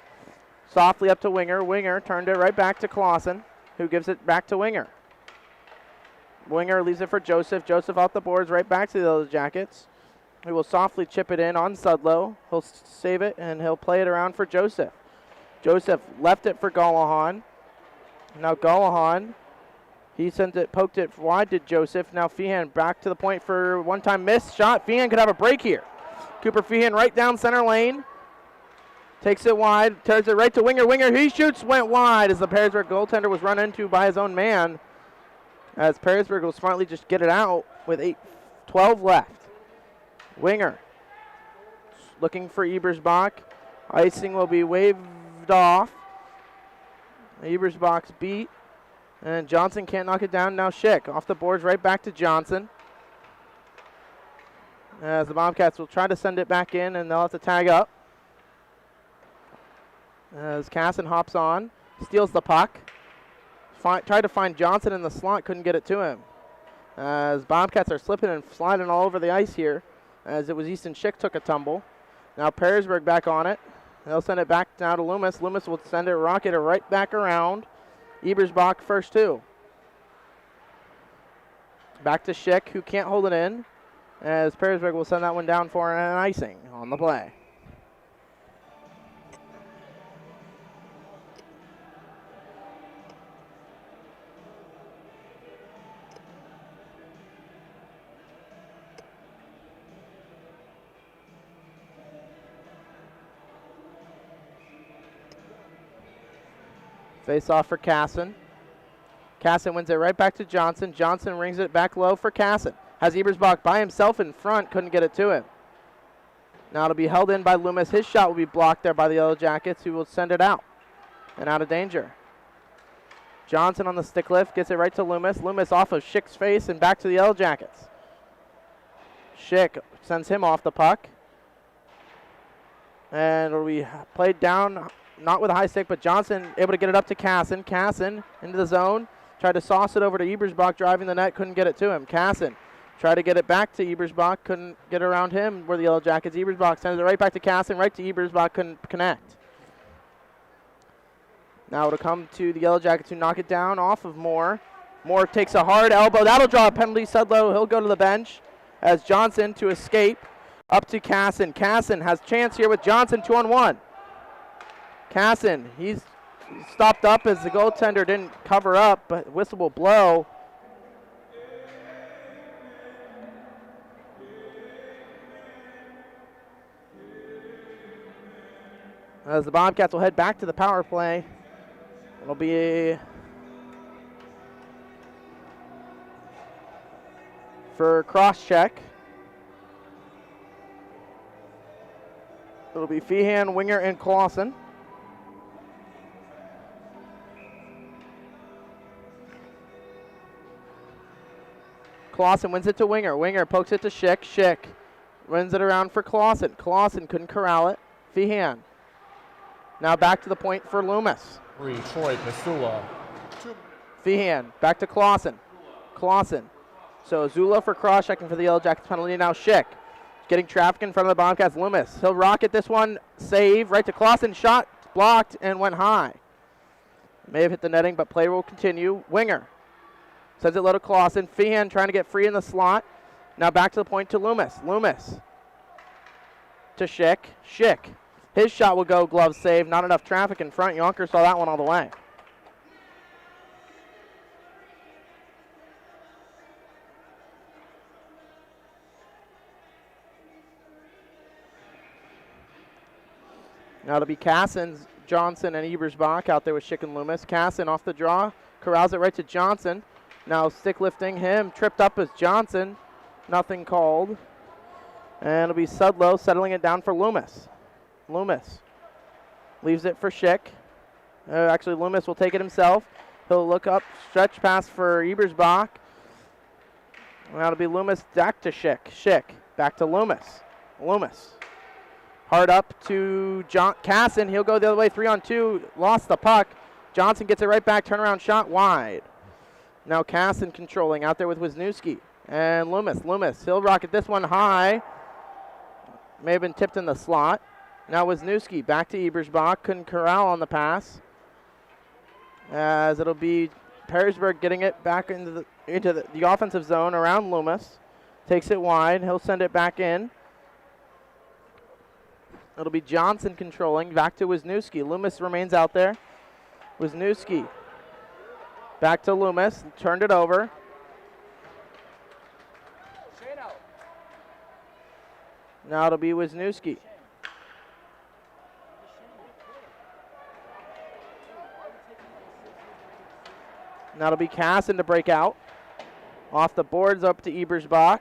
B: softly up to Winger. Winger turned it right back to Clausen, who gives it back to Winger. Winger leaves it for Joseph. Joseph off the boards, right back to those Jackets. He will softly chip it in on Sudlow. He'll save it, and he'll play it around for Joseph. Joseph left it for Gallahan. Now Gallahan, he sent it, poked it wide to Joseph. Now Feehan back to the point for one-time miss shot. Feehan could have a break here. Cooper Feehan right down center lane. Takes it wide, turns it right to Winger. Winger, he shoots, went wide as the Perrysburg goaltender was run into by his own man. As Perrysburg will smartly just get it out with 12 left. Winger looking for Ebersbach. Icing will be waved off. Ebersbach's beat. And Johnson can't knock it down. Now Schick off the boards, right back to Johnson. As the Bobcats will try to send it back in, and they'll have to tag up. As Casson hops on, steals the puck. Tried to find Johnson in the slot, couldn't get it to him. As Bobcats are slipping and sliding all over the ice here, as it was Easton Schick took a tumble. Now Perrysburg back on it. They'll send it back now to Loomis. Loomis will send it, rocket it right back around. Ebersbach first two. Back to Schick, who can't hold it in, as Perrysburg will send that one down for an icing on the play. Face off for Casson. Casson wins it right back to Johnson. Johnson rings it back low for Casson. Has Ebersbach by himself in front, couldn't get it to him. Now it'll be held in by Loomis. His shot will be blocked there by the Yellow Jackets, who will send it out and out of danger. Johnson on the stick lift, gets it right to Loomis. Loomis off of Schick's face and back to the Yellow Jackets. Schick sends him off the puck. And it'll be played down, not with a high stick, but Johnson able to get it up to Casson. Casson into the zone. Tried to sauce it over to Ebersbach, driving the net, couldn't get it to him. Casson tried to get it back to Ebersbach, couldn't get around him where the Yellow Jackets. Ebersbach sends it right back to Casson, right to Ebersbach, couldn't connect. Now it'll come to the Yellow Jackets who knock it down off of Moore. Moore takes a hard elbow. That'll draw a penalty. Sudlow, he'll go to the bench as Johnson to escape up to Casson. Casson has chance here with Johnson 2-on-1. Casson, he's stopped up as the goaltender didn't cover up, but whistle will blow. As the Bobcats will head back to the power play. It'll be for cross-check. It'll be Feehan, Winger, and Clausen. Clausen wins it to Winger. Winger pokes it to Schick. Schick runs it around for Clausen. Clausen couldn't corral it. Feehan. Now back to the point for Loomis.
C: Troy Pasula.
B: Feehan back to Clausen. Clausen. So Zula for cross-checking for the Yellow Jackets penalty. Now Schick getting traffic in front of the Bobcats. Loomis. He'll rocket this one. Save right to Clausen. Shot blocked and went high. May have hit the netting, but play will continue. Winger sends it low to Clausen. Feehan trying to get free in the slot. Now back to the point to Loomis. Loomis to Schick. Schick. His shot will go, glove save. Not enough traffic in front. Yonker saw that one all the way. Now it'll be Casson, Johnson, and Ebersbach out there with Schick and Loomis. Casson off the draw. Corrals it right to Johnson. Now stick lifting him. Tripped up as Johnson. Nothing called. And it'll be Sudlow settling it down for Loomis. Loomis leaves it for Schick. Actually, Loomis will take it himself. He'll look up, stretch pass for Ebersbach. That'll be Loomis back to Schick. Schick back to Loomis. Loomis hard up to Casson. He'll go the other way, 3-on-2. Lost the puck. Johnson gets it right back. Turnaround shot wide. Now Casson controlling out there with Wisniewski. And Loomis. Loomis, he'll rocket this one high. May have been tipped in the slot. Now Wisniewski back to Ebersbach. Couldn't corral on the pass. As it'll be Perrysburg getting it back into the offensive zone around Loomis. Takes it wide. He'll send it back in. It'll be Johnson controlling. Back to Wisniewski. Loomis remains out there. Wisniewski back to Loomis. Turned it over. Now it'll be Wisniewski. Now it'll be Casson to break out. Off the boards up to Ebersbach.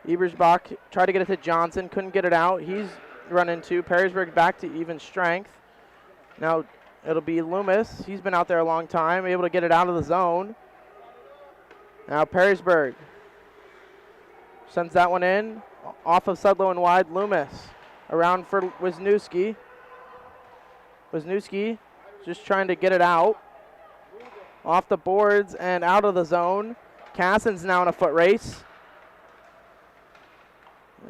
B: Ebersbach tried to get it to Johnson, couldn't get it out. He's run into Perrysburg back to even strength. Now it'll be Loomis. He's been out there a long time, able to get it out of the zone. Now Perrysburg sends that one in. Off of Sudlow and wide, Loomis. Around for Wisniewski. Wisniewski just trying to get it out. Off the boards and out of the zone. Casson's now in a foot race.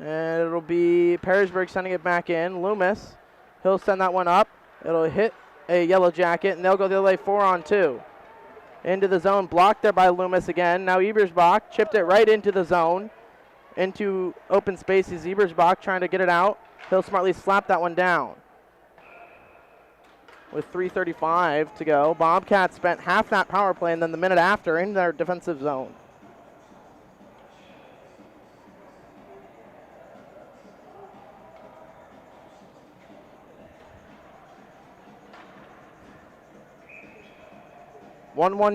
B: And it'll be Perrysburg sending it back in. Loomis, he'll send that one up. It'll hit a Yellow Jacket, and they'll go the other way 4-on-2. Into the zone, blocked there by Loomis again. Now Ebersbach chipped it right into the zone. Into open spaces, Ebersbach trying to get it out. He'll smartly slap that one down. With 3:35 to go, Bobcats spent half that power play and then the minute after in their defensive zone.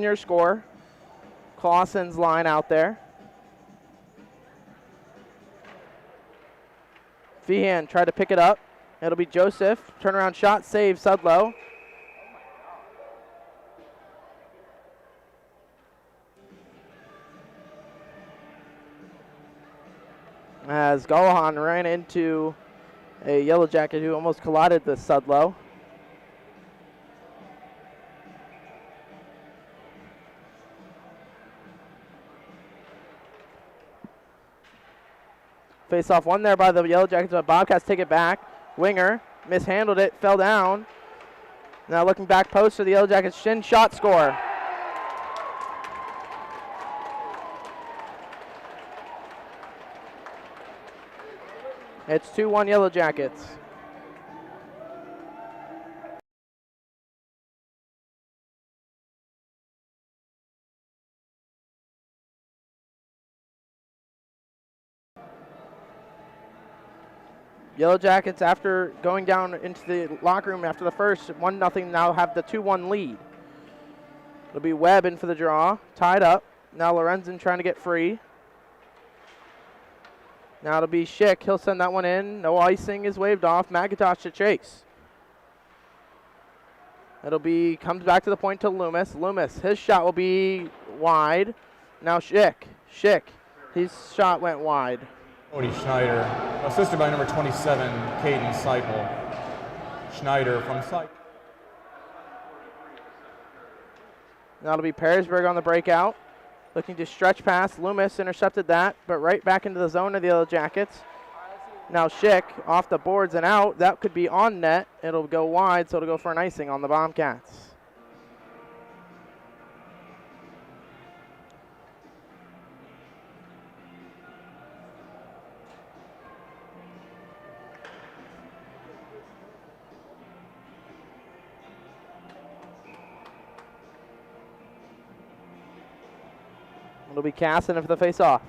B: Your score. Clausen's line out there. Feehan tried to pick it up. It'll be Joseph. Turnaround shot, save Sudlow. As Gallahan ran into a Yellow Jacket who almost collided with Sudlow. Face off one there by the Yellow Jackets, but Bobcats take it back. Winger mishandled it, fell down. Now looking back post for the Yellow Jackets, shin shot score. It's 2-1 Yellow Jackets. Yellow Jackets, after going down into the locker room after the first 1-0, now have the 2-1 lead. It'll be Webb in for the draw, tied up. Now Lorenzen trying to get free. Now it'll be Schick. He'll send that one in. No icing is waved off. McIntosh to chase. It'll be, comes back to the point to Loomis. Loomis, his shot will be wide. Now Schick. His shot went wide.
C: Cody Schneider, assisted by number 27, Caden Seipel. Schneider from Seipel.
B: Now it'll be Perrysburg on the breakout. Looking to stretch pass. Loomis intercepted that, but right back into the zone of the Yellow Jackets. Now Schick off the boards and out. That could be on net. It'll go wide, so it'll go for an icing on the Bobcats. It'll be Casson for the face-off.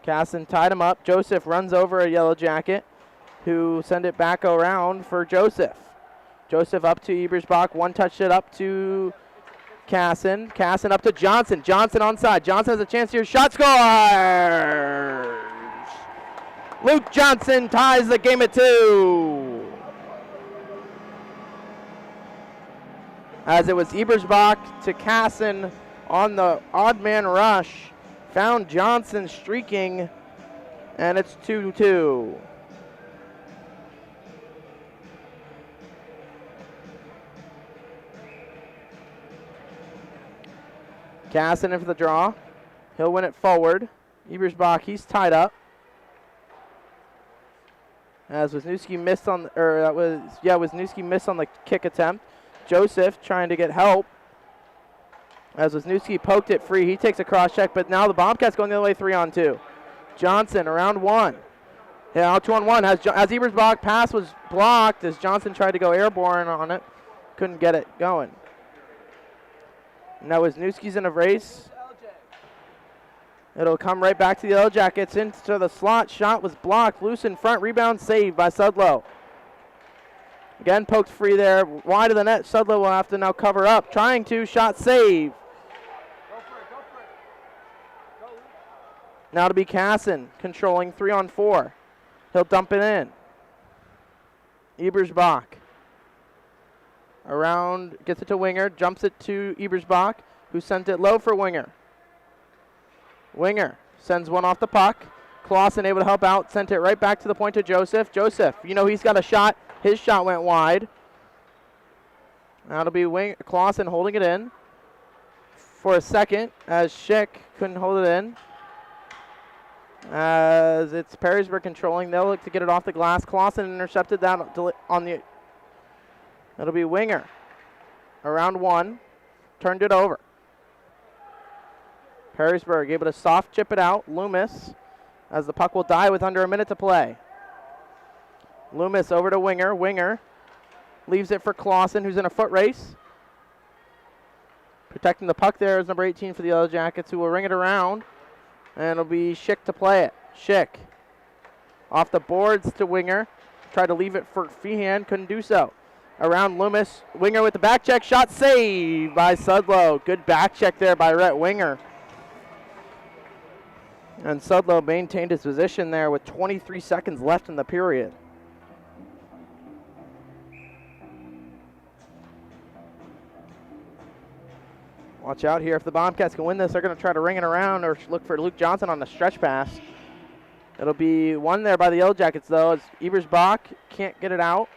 B: Casson tied him up. Joseph runs over a Yellow Jacket who send it back around for Joseph. Joseph up to Ebersbach. One touched it up to Casson. Casson up to Johnson. Johnson onside. Johnson has a chance here. Shot scores! Luke Johnson ties the game at 2. As it was Ebersbach to Casson on the odd man rush, found Johnson streaking, and it's 2-2. Casson in for the draw. He'll win it forward. Ebersbach, he's tied up. As Wisniewski missed on, Wisniewski missed on the kick attempt. Joseph trying to get help. As Wisniewski poked it free, he takes a cross check, but now the Bobcats going the other way 3-on-2. Johnson around one. Yeah, now 2-on-1. As Ebersbach pass was blocked as Johnson tried to go airborne on it. Couldn't get it going. Now Wisniewski's in a race. It'll come right back to the Yellow Jackets into the slot. Shot was blocked. Loose in front. Rebound saved by Sudlow. Again, poked free there, wide of the net. Sudlow will have to now cover up, trying to, shot save. Now to be Casson, controlling 3-on-4. He'll dump it in. Ebersbach. Around, gets it to Winger, jumps it to Ebersbach, who sent it low for Winger. Winger sends one off the puck. Clausen able to help out, sent it right back to the point to Joseph. Joseph, you know he's got a shot. His shot went wide. That'll be Clausen holding it in for a second as Schick couldn't hold it in. As it's Perrysburg controlling, they'll look to get it off the glass. Clausen intercepted that on the. It'll be Winger. Around one, turned it over. Perrysburg able to soft chip it out. Loomis, as the puck will die with under a minute to play. Loomis over to Winger. Winger leaves it for Clausen, who's in a foot race. Protecting the puck there is number 18 for the Yellow Jackets, who will ring it around. And it'll be Schick to play it. Schick off the boards to Winger. Tried to leave it for Feehan, couldn't do so. Around Loomis. Winger with the back check. Shot saved by Sudlow. Good back check there by Rhett Winger. And Sudlow maintained his position there with 23 seconds left in the period. Watch out here. If the Bobcats can win this, they're going to try to ring it around or look for Luke Johnson on the stretch pass. It'll be one there by the Yellow Jackets, though, as Ebersbach can't get it out.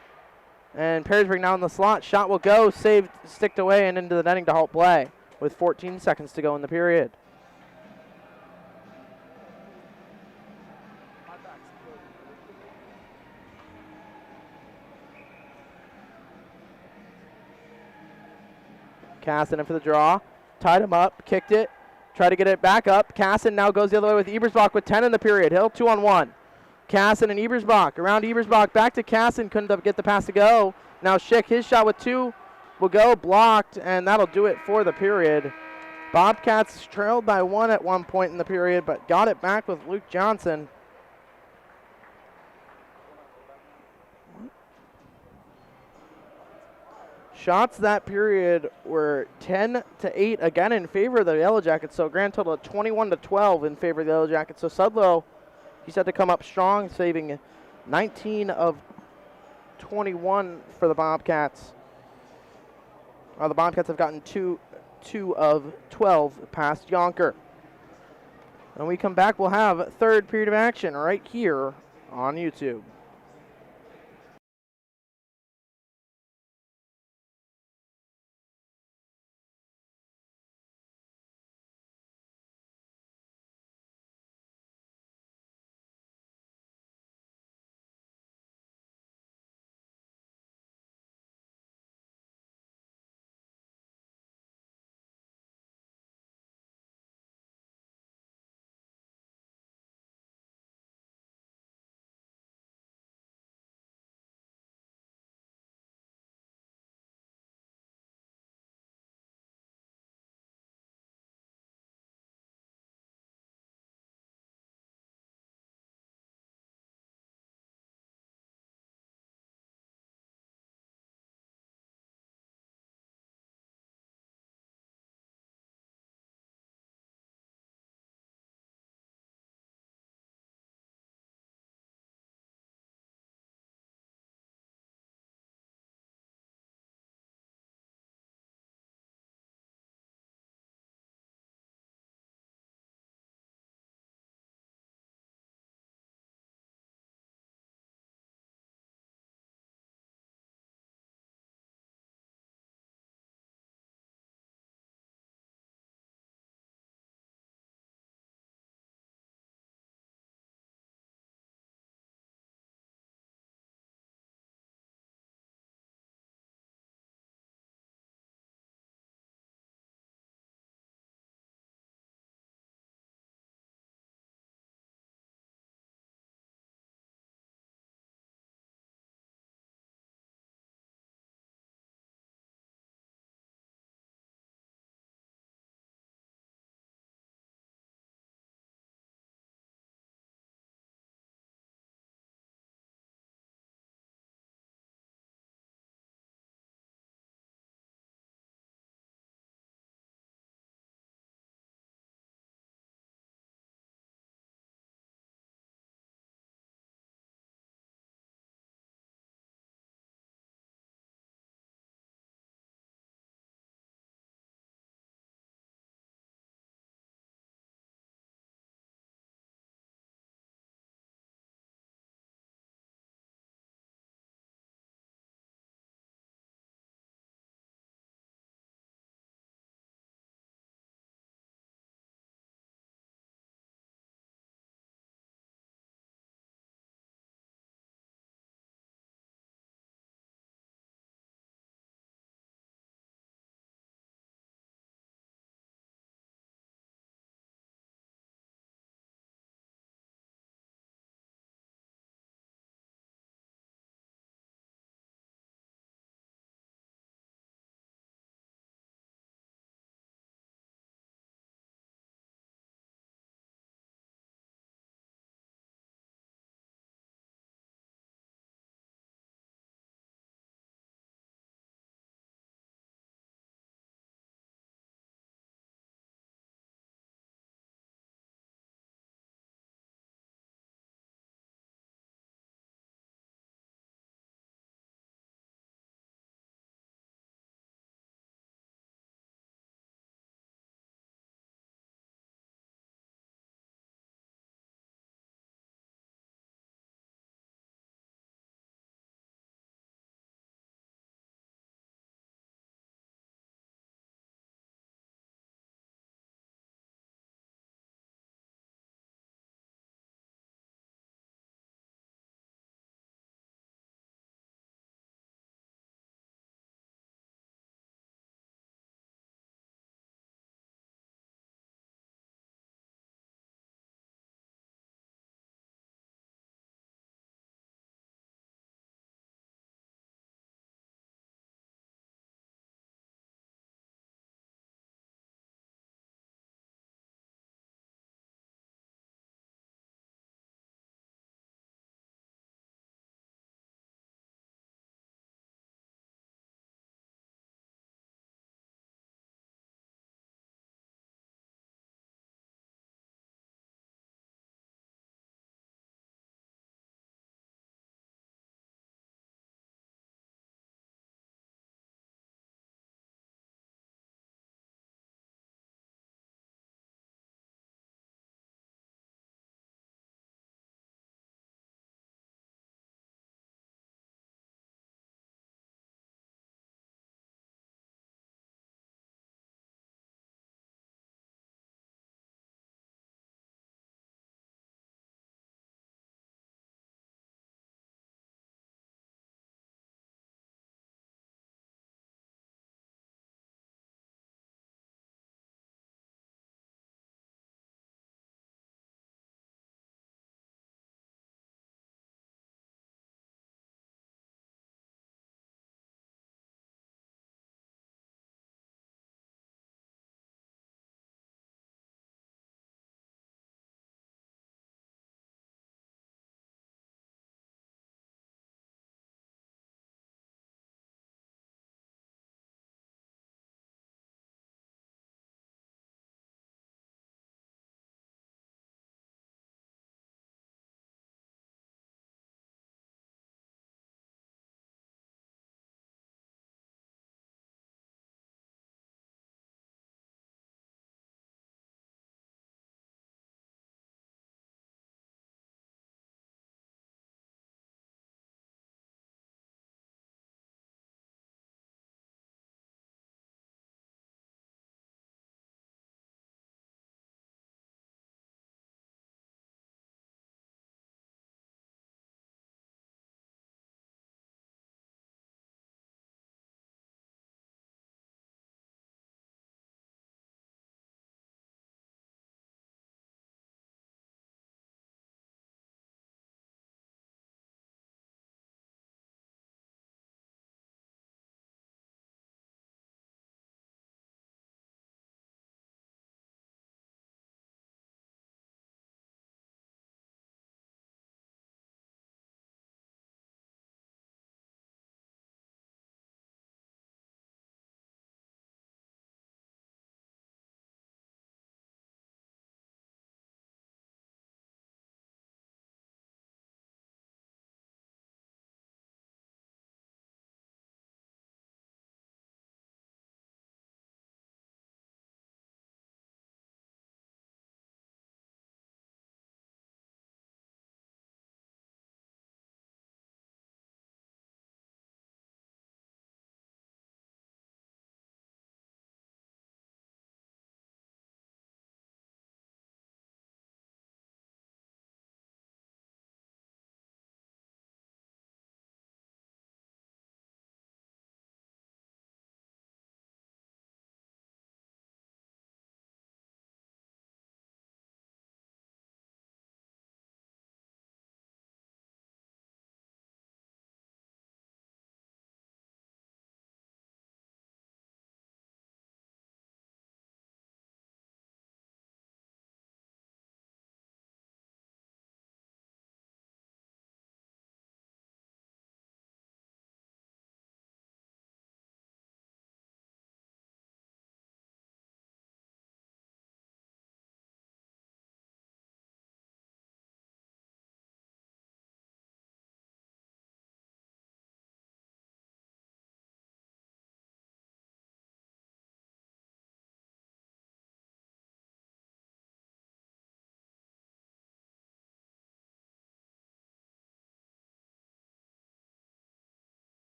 B: And Perrysburg now in the slot. Shot will go. Saved, sticked away, and into the netting to halt play with 14 seconds to go in the period. Casson in for the draw. Tied him up, kicked it, tried to get it back up. Casson now goes the other way with Ebersbach with 10 in the period. Hill 2-on-1. Casson and Ebersbach. Around Ebersbach, back to Casson. Couldn't get the pass to go. Now Schick, his shot with 2 will go, blocked, and that'll do it for the period. Bobcats trailed by 1 at one point in the period, but got it back with Luke Johnson. Shots that period were 10-8 again in favor of the Yellow Jackets, so a grand total of 21-12 in favor of the Yellow Jackets. So Sudlow, he's had to come up strong, saving 19 of 21 for the Bobcats. The Bobcats have gotten 2 of 12 past Yonker. When we come back, we'll have third period of action right here on YouTube.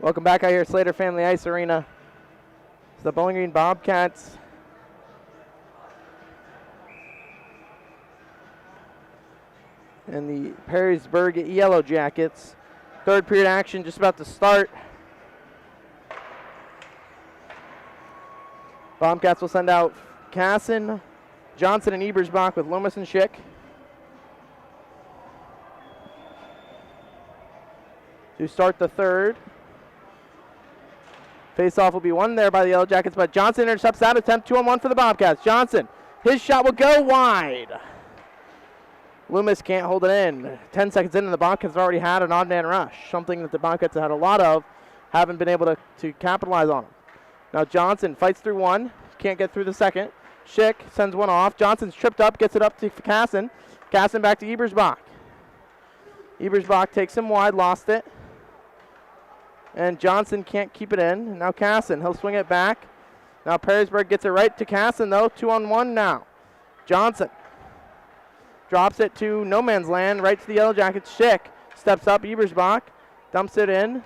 B: Welcome back out here at Slater Family Ice Arena. It's the Bowling Green Bobcats and the Perrysburg Yellow Jackets. Third period action just about to start. Bobcats will send out Casson, Johnson, and Ebersbach with Loomis and Schick. To start the third. Face-off will be won there by the Yellow Jackets, but Johnson intercepts that attempt. 2-on-1 for the Bobcats. Johnson, his shot will go wide. Loomis can't hold it in. 10 seconds in, and the Bobcats have already had an odd man rush, something that the Bobcats have had a lot of, haven't been able to capitalize on them. Now Johnson fights through one, can't get through the second. Schick sends one off. Johnson's tripped up, gets it up to Casson. Casson back to Ebersbach. Ebersbach takes him wide, lost it. And Johnson can't keep it in. Now Casson, he'll swing it back. Now Perrysburg gets it right to Casson though, 2-on-1 now. Johnson drops it to no man's land, right to the Yellow Jackets. Schick steps up, Ebersbach dumps it in.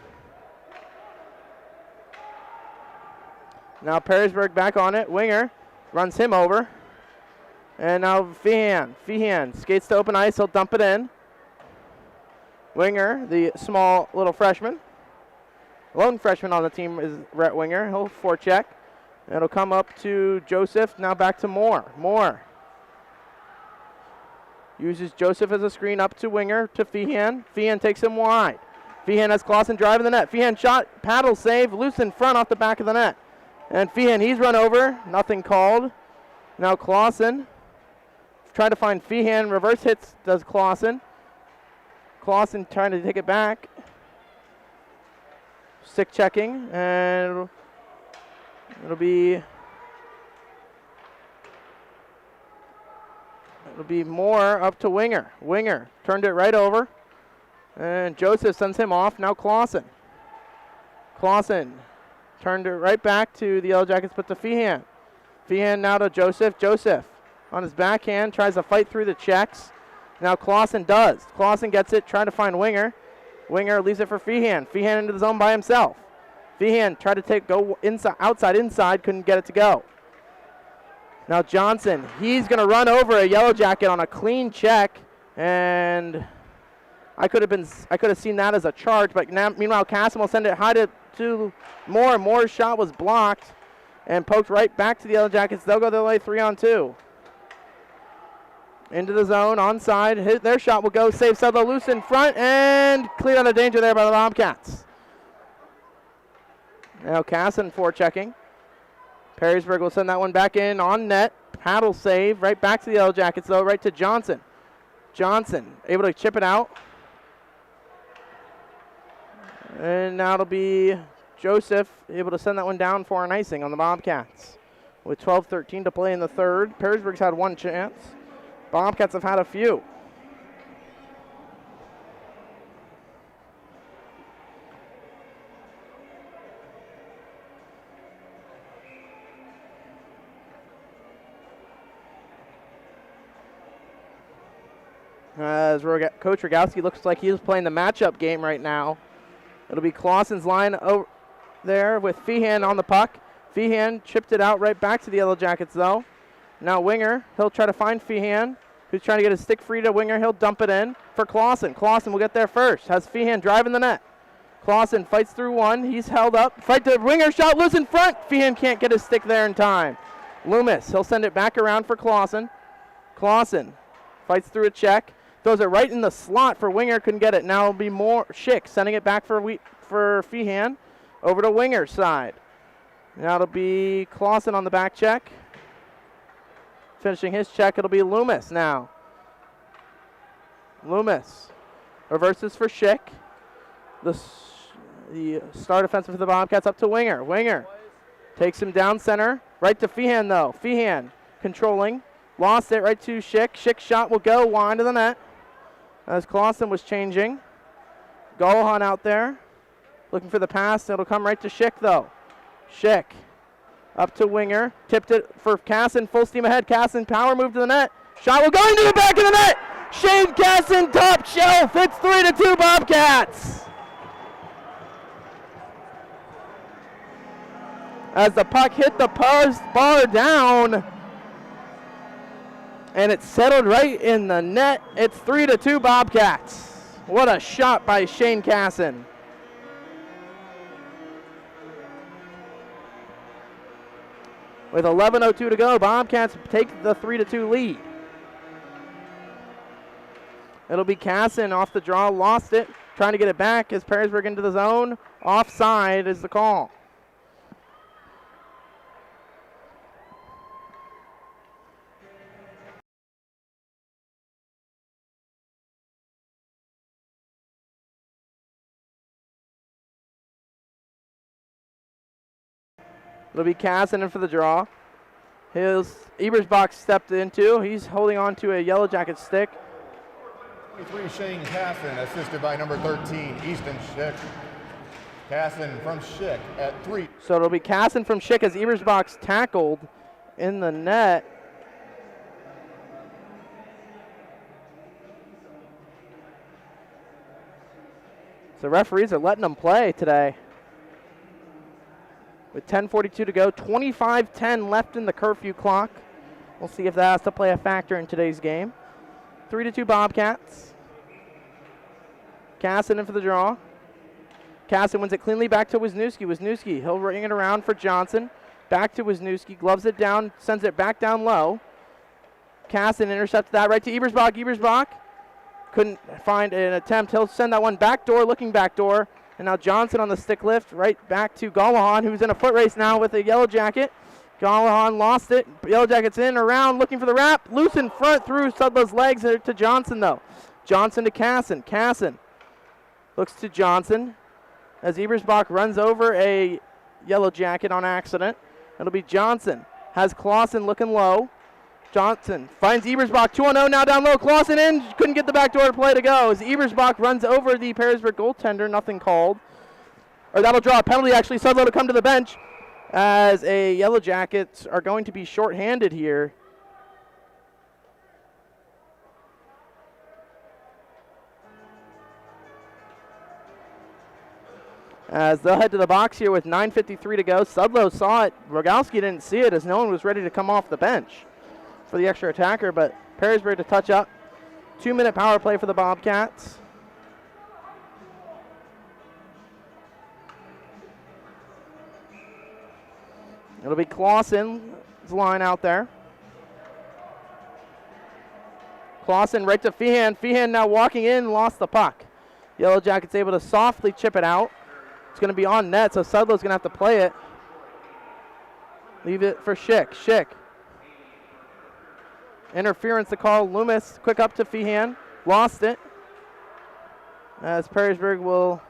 B: Now Perrysburg back on it. Winger runs him over. And now Feehan skates to open ice. He'll dump it in. Winger, the small little freshman. Lone freshman on the team is Rhett Winger. He'll forecheck. It'll come up to Joseph. Now back to Moore. Moore uses Joseph as a screen up to Winger to Feehan. Feehan takes him wide. Feehan has Clausen driving the net. Feehan shot, paddle save, loose in front off the back of the net. And Feehan, he's run over. Nothing called. Now Clausen trying to find Feehan. Reverse hits does Clausen. Clausen trying to take it back. Stick checking, and it'll be Moore up to Winger. Winger turned it right over, and Joseph sends him off. Now Clausen turned it right back to the Yellow Jackets, but to Feehan. Feehan now to Joseph. Joseph on his backhand tries to fight through the checks. Now Clausen does. Clausen gets it, trying to find Winger. Winger leaves it for Feehan. Feehan into the zone by himself. Feehan tried to go inside, outside, couldn't get it to go. Now Johnson, he's going to run over a Yellow Jacket on a clean check, and I could have seen that as a charge, but now, meanwhile, Casson will send it high to Moore. Moore's shot was blocked and poked right back to the Yellow Jackets. They'll go their way 3-on-2. Into the zone, onside. Their shot will go, save Sudlow loose in front, and clear out of danger there by the Bobcats. Now Casson forechecking. Perrysburg will send that one back in on net. Paddle save, right back to the Yellow Jackets though, right to Johnson. Johnson able to chip it out. And now it'll be Joseph able to send that one down for an icing on the Bobcats. With 12:13 to play in the third. Perrysburg's had one chance. Bobcats have had a few. As Coach Rogowski looks like he's playing the matchup game right now. It'll be Clausen's line over there with Feehan on the puck. Feehan chipped it out right back to the Yellow Jackets though. Now Winger, he'll try to find Feehan, who's trying to get his stick free to Winger. He'll dump it in for Clausen. Clausen will get there first. Has Feehan driving the net. Clausen fights through one. He's held up. Fight to Winger, shot loose in front. Feehan can't get his stick there in time. Loomis, he'll send it back around for Clausen. Clausen fights through a check. Throws it right in the slot for Winger. Couldn't get it. Now it'll be more Schick sending it back for Feehan. Over to Winger's side. Now it'll be Clausen on the back check. Finishing his check, it'll be Loomis now. Loomis reverses for Schick. The star defensive for the Bobcats up to Winger. Winger takes him down center. Right to Feehan though. Feehan controlling. Lost it right to Schick. Schick's shot will go wide to the net. As Clausen was changing. Golohan out there. Looking for the pass. It'll come right to Schick though. Schick. Up to Winger. Tipped it for Casson. Full steam ahead. Casson power move to the net. Shot will go into the back of the net. Shane Casson top shelf. It's 3-2 Bobcats. as the puck hit the post, bar down, and it settled right in the net. It's 3-2 Bobcats. What a shot by Shane Casson. With 11:02 to go, Bobcats take the 3-2 lead. It'll be Casson off the draw, lost it, trying to get it back as Perrysburg into the zone. Offside is the call. It'll be Casson in for the draw. Ebersbach stepped into. He's holding on to a Yellow Jacket stick.
C: 23 Shane Casson, assisted by number 13, Easton Schick. Casson from Schick at 3.
B: So it'll be Casson from Schick as Ebersbach's tackled in the net. So referees are letting them play today. With 10:42 to go, 25-10 left in the curfew clock. We'll see if that has to play a factor in today's game. 3-2 Bobcats. Casson in for the draw. Casson wins it cleanly back to Wisniewski. Wisniewski, he'll ring it around for Johnson. Back to Wisniewski, gloves it down, sends it back down low. Casson intercepts that right to Ebersbach. Ebersbach couldn't find an attempt. He'll send that one backdoor, looking backdoor. And now Johnson on the stick lift, right back to Gallahan, who's in a foot race now with a Yellow Jacket. Gallahan lost it. Yellow Jacket's in, around, looking for the wrap. Loose in front, through Sudlow's legs to Johnson, though. Johnson to Casson. Casson looks to Johnson as Ebersbach runs over a Yellow Jacket on accident. It'll be Johnson. Has Clausen looking low. Johnson finds Ebersbach, 2-0 now down low. Clausen in, couldn't get the backdoor play to go as Ebersbach runs over the Perrysburg goaltender, nothing called. Or that'll draw a penalty, actually. Sudlow to come to the bench as a Yellow Jackets are going to be shorthanded here. As they'll head to the box here with 9:53 to go. Sudlow saw it. Rogowski didn't see it as no one was ready to come off the bench for the extra attacker, but Perrysburg to touch up. 2-minute power play for the Bobcats. It'll be Clausen's line out there. Clausen right to Feehan. Feehan now walking in, lost the puck. Yellow Jackets able to softly chip it out. It's going to be on net, so Sudlow's going to have to play it. Leave it for Schick. Schick. Interference to call. Loomis quick up to Feehan. Lost it. As Perrysburg will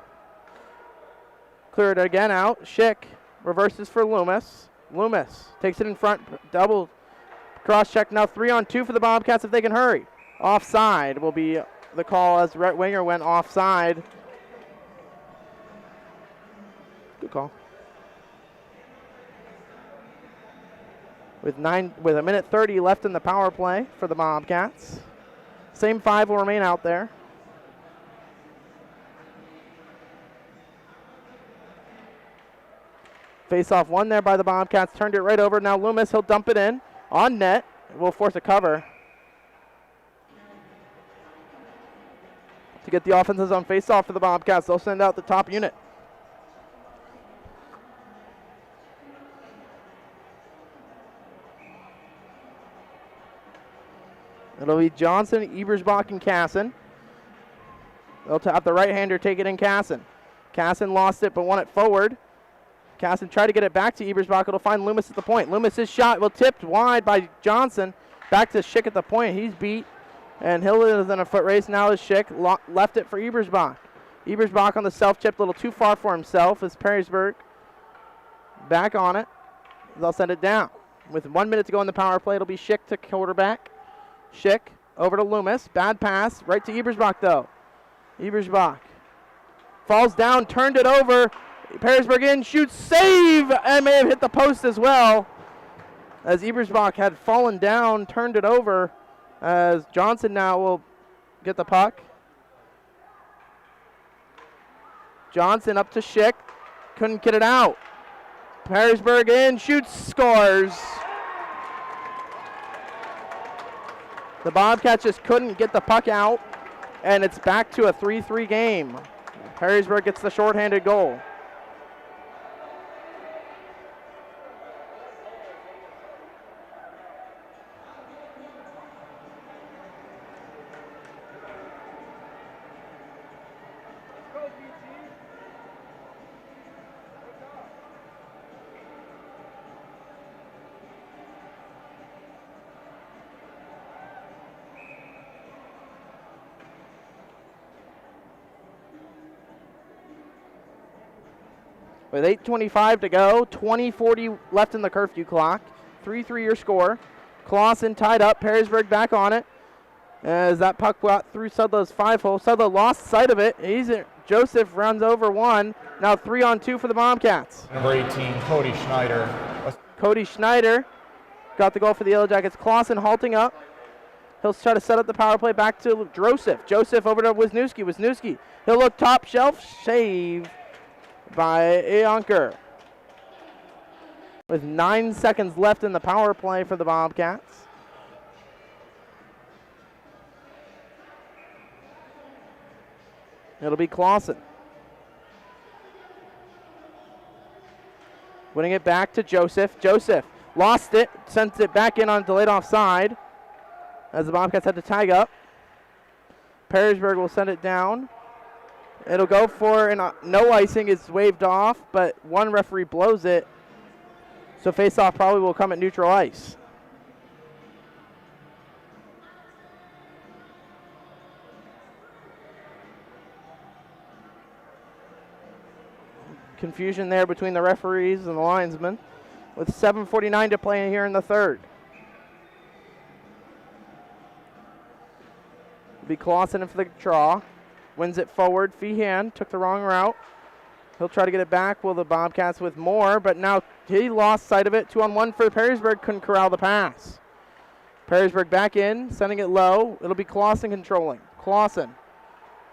B: clear it again out. Schick reverses for Loomis. Loomis takes it in front. Double cross check now. 3-on-2 for the Bobcats if they can hurry. Offside will be the call as right winger went offside. Good call. With a minute 30 left in the power play for the Bobcats. Same 5 will remain out there. Face-off won there by the Bobcats. Turned it right over. Now Loomis, he'll dump it in. On net. Will force a cover. To get the offenses on face-off for the Bobcats, they'll send out the top unit. It'll be Johnson, Ebersbach, and Casson. They'll have the right-hander take it in Casson. Casson lost it but won it forward. Casson tried to get it back to Ebersbach. It'll find Loomis at the point. Loomis' shot will tipped wide by Johnson. Back to Schick at the point. He's beat. And Hill is in a foot race. Now is Schick. Left it for Ebersbach. Ebersbach on the self-chip. A little too far for himself as Perrysburg back on it. They'll send it down. With 1 minute to go in the power play, it'll be Schick to quarterback. Schick over to Loomis. Bad pass. Right to Ebersbach, though. Ebersbach falls down, turned it over. Perrysburg in, shoots, save, and may have hit the post as well. As Ebersbach had fallen down, turned it over. As Johnson now will get the puck. Johnson up to Schick. Couldn't get it out. Perrysburg in, shoots, scores. The Bobcats just couldn't get the puck out, and it's back to a 3-3 game. Perrysburg gets the shorthanded goal. With 8:25 to go, 20:40 left in the curfew clock. 3-3 your score. Clausen tied up, Perrysburg back on it. As that puck got through Sudlow's 5-hole. Sudlow lost sight of it. Joseph runs over one. Now 3-on-2 for the Bobcats.
C: Number 18, Cody Schneider.
B: Cody Schneider got the goal for the Yellow Jackets. Clausen halting up. He'll try to set up the power play back to Joseph. Joseph over to Wisniewski. Wisniewski. He'll look top shelf. Save by Yonker. With 9 seconds left in the power play for the Bobcats. It'll be Clausen. Winning it back to Joseph. Joseph lost it, sent it back in on delayed offside as the Bobcats had to tag up. Perrysburg will send it down. It'll go for no icing is waved off, but one referee blows it. So face-off probably will come at neutral ice. Confusion there between the referees and the linesmen with 7:49 to play here in the third. It'll be Clausen in for the draw. Wins it forward. Feehan took the wrong route. He'll try to get it back. Will the Bobcats with more, but now he lost sight of it. 2-on-1 for Perrysburg. Couldn't corral the pass. Perrysburg back in, sending it low. It'll be Clausen controlling. Clausen.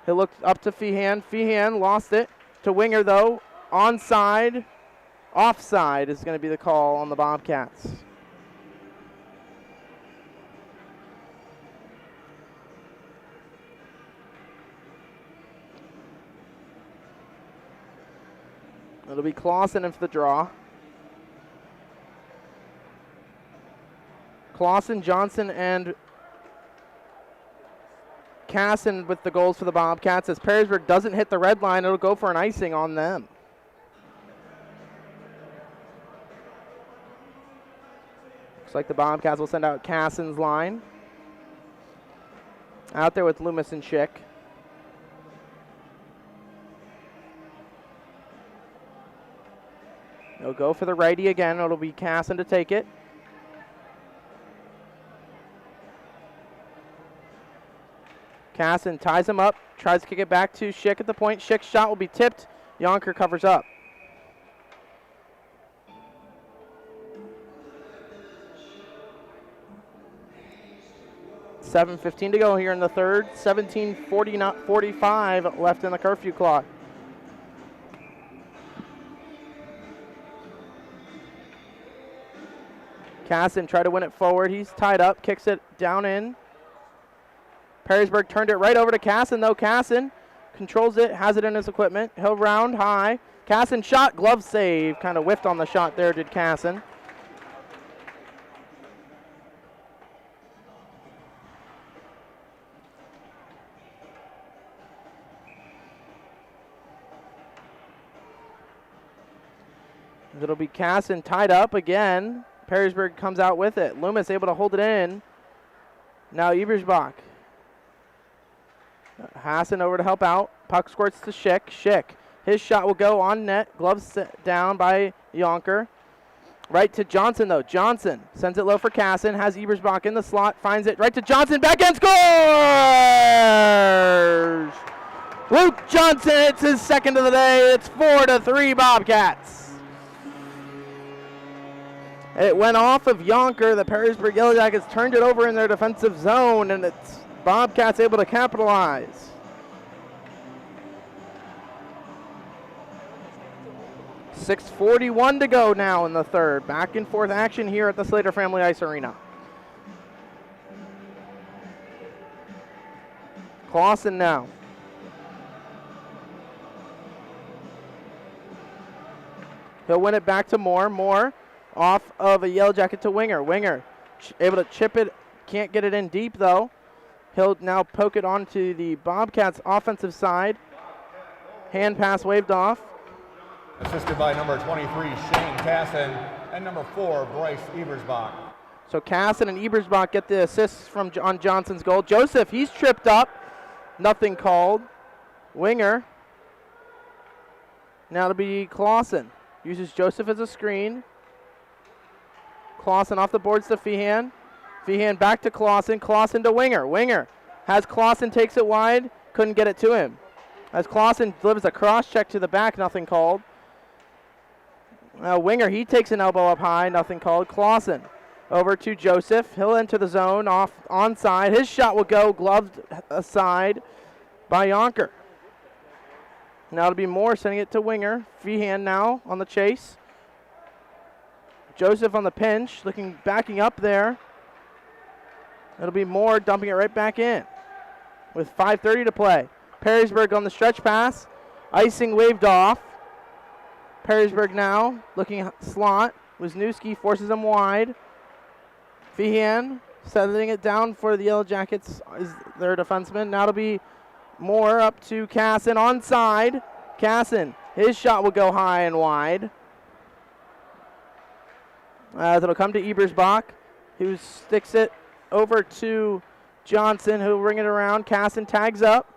B: He'll look up to Feehan. Feehan lost it to Winger though. Onside. Offside is going to be the call on the Bobcats. It'll be Clausen in for the draw. Clausen, Johnson, and Casson with the goals for the Bobcats. As Perrysburg doesn't hit the red line, it'll go for an icing on them. Looks like the Bobcats will send out Casson's line. Out there with Loomis and Schick. They'll go for the righty again. It'll be Casson to take it. Casson ties him up, tries to kick it back to Schick at the point. Schick's shot will be tipped. Yonker covers up. $7:15 to go here in the third. 17:45 left in the curfew clock. Casson tried to win it forward. He's tied up, kicks it down in. Perrysburg turned it right over to Casson, though. Casson controls it, has it in his equipment. He'll round high. Casson shot, glove save. Kind of whiffed on the shot there, did Casson. It'll be Casson tied up again. Perrysburg comes out with it. Loomis able to hold it in. Now Ebersbach. Hassan over to help out. Puck squirts to Schick. Schick. His shot will go on net. Gloves down by Yonker. Right to Johnson, though. Johnson sends it low for Casson. Has Ebersbach in the slot. Finds it right to Johnson. Backhand scores! Luke Johnson, it's his second of the day. It's 4-3 Bobcats. It went off of Yonker. The Perrysburg Yellow Jackets turned it over in their defensive zone, and it's Bobcats able to capitalize. 6:41 to go now in the third. Back and forth action here at the Slater Family Ice Arena. Clausen now. He'll win it back to Moore. Moore off of a Yellow Jacket to Winger. Winger able to chip it. Can't get it in deep though. He'll now poke it onto the Bobcats offensive side. Hand pass waved off.
C: Assisted by number 23, Shane Casson, and number 4, Bryce Ebersbach.
B: So Casson and Ebersbach get the assists on Johnson's goal. Joseph, he's tripped up. Nothing called. Winger. Now to be Clausen. Uses Joseph as a screen. Clausen off the boards to Feehan. Feehan back to Clausen. Clausen to Winger. Winger has Clausen, takes it wide. Couldn't get it to him. As Clausen delivers a cross check to the back, nothing called. Winger, he takes an elbow up high, nothing called. Clausen over to Joseph. He'll enter the zone, off onside. His shot will go, gloved aside by Yonker. Now it'll be Moore sending it to Winger. Feehan now on the chase. Joseph on the pinch, backing up there. It'll be Moore dumping it right back in with 5:30 to play. Perrysburg on the stretch pass. Icing waved off. Perrysburg now looking slot. Wisniewski forces him wide. Feehan settling it down for the Yellow Jackets is their defenseman. Now it'll be Moore up to Casson onside. Casson, his shot will go high and wide. As it'll come to Ebersbach, who sticks it over to Johnson, who'll ring it around. Casson tags up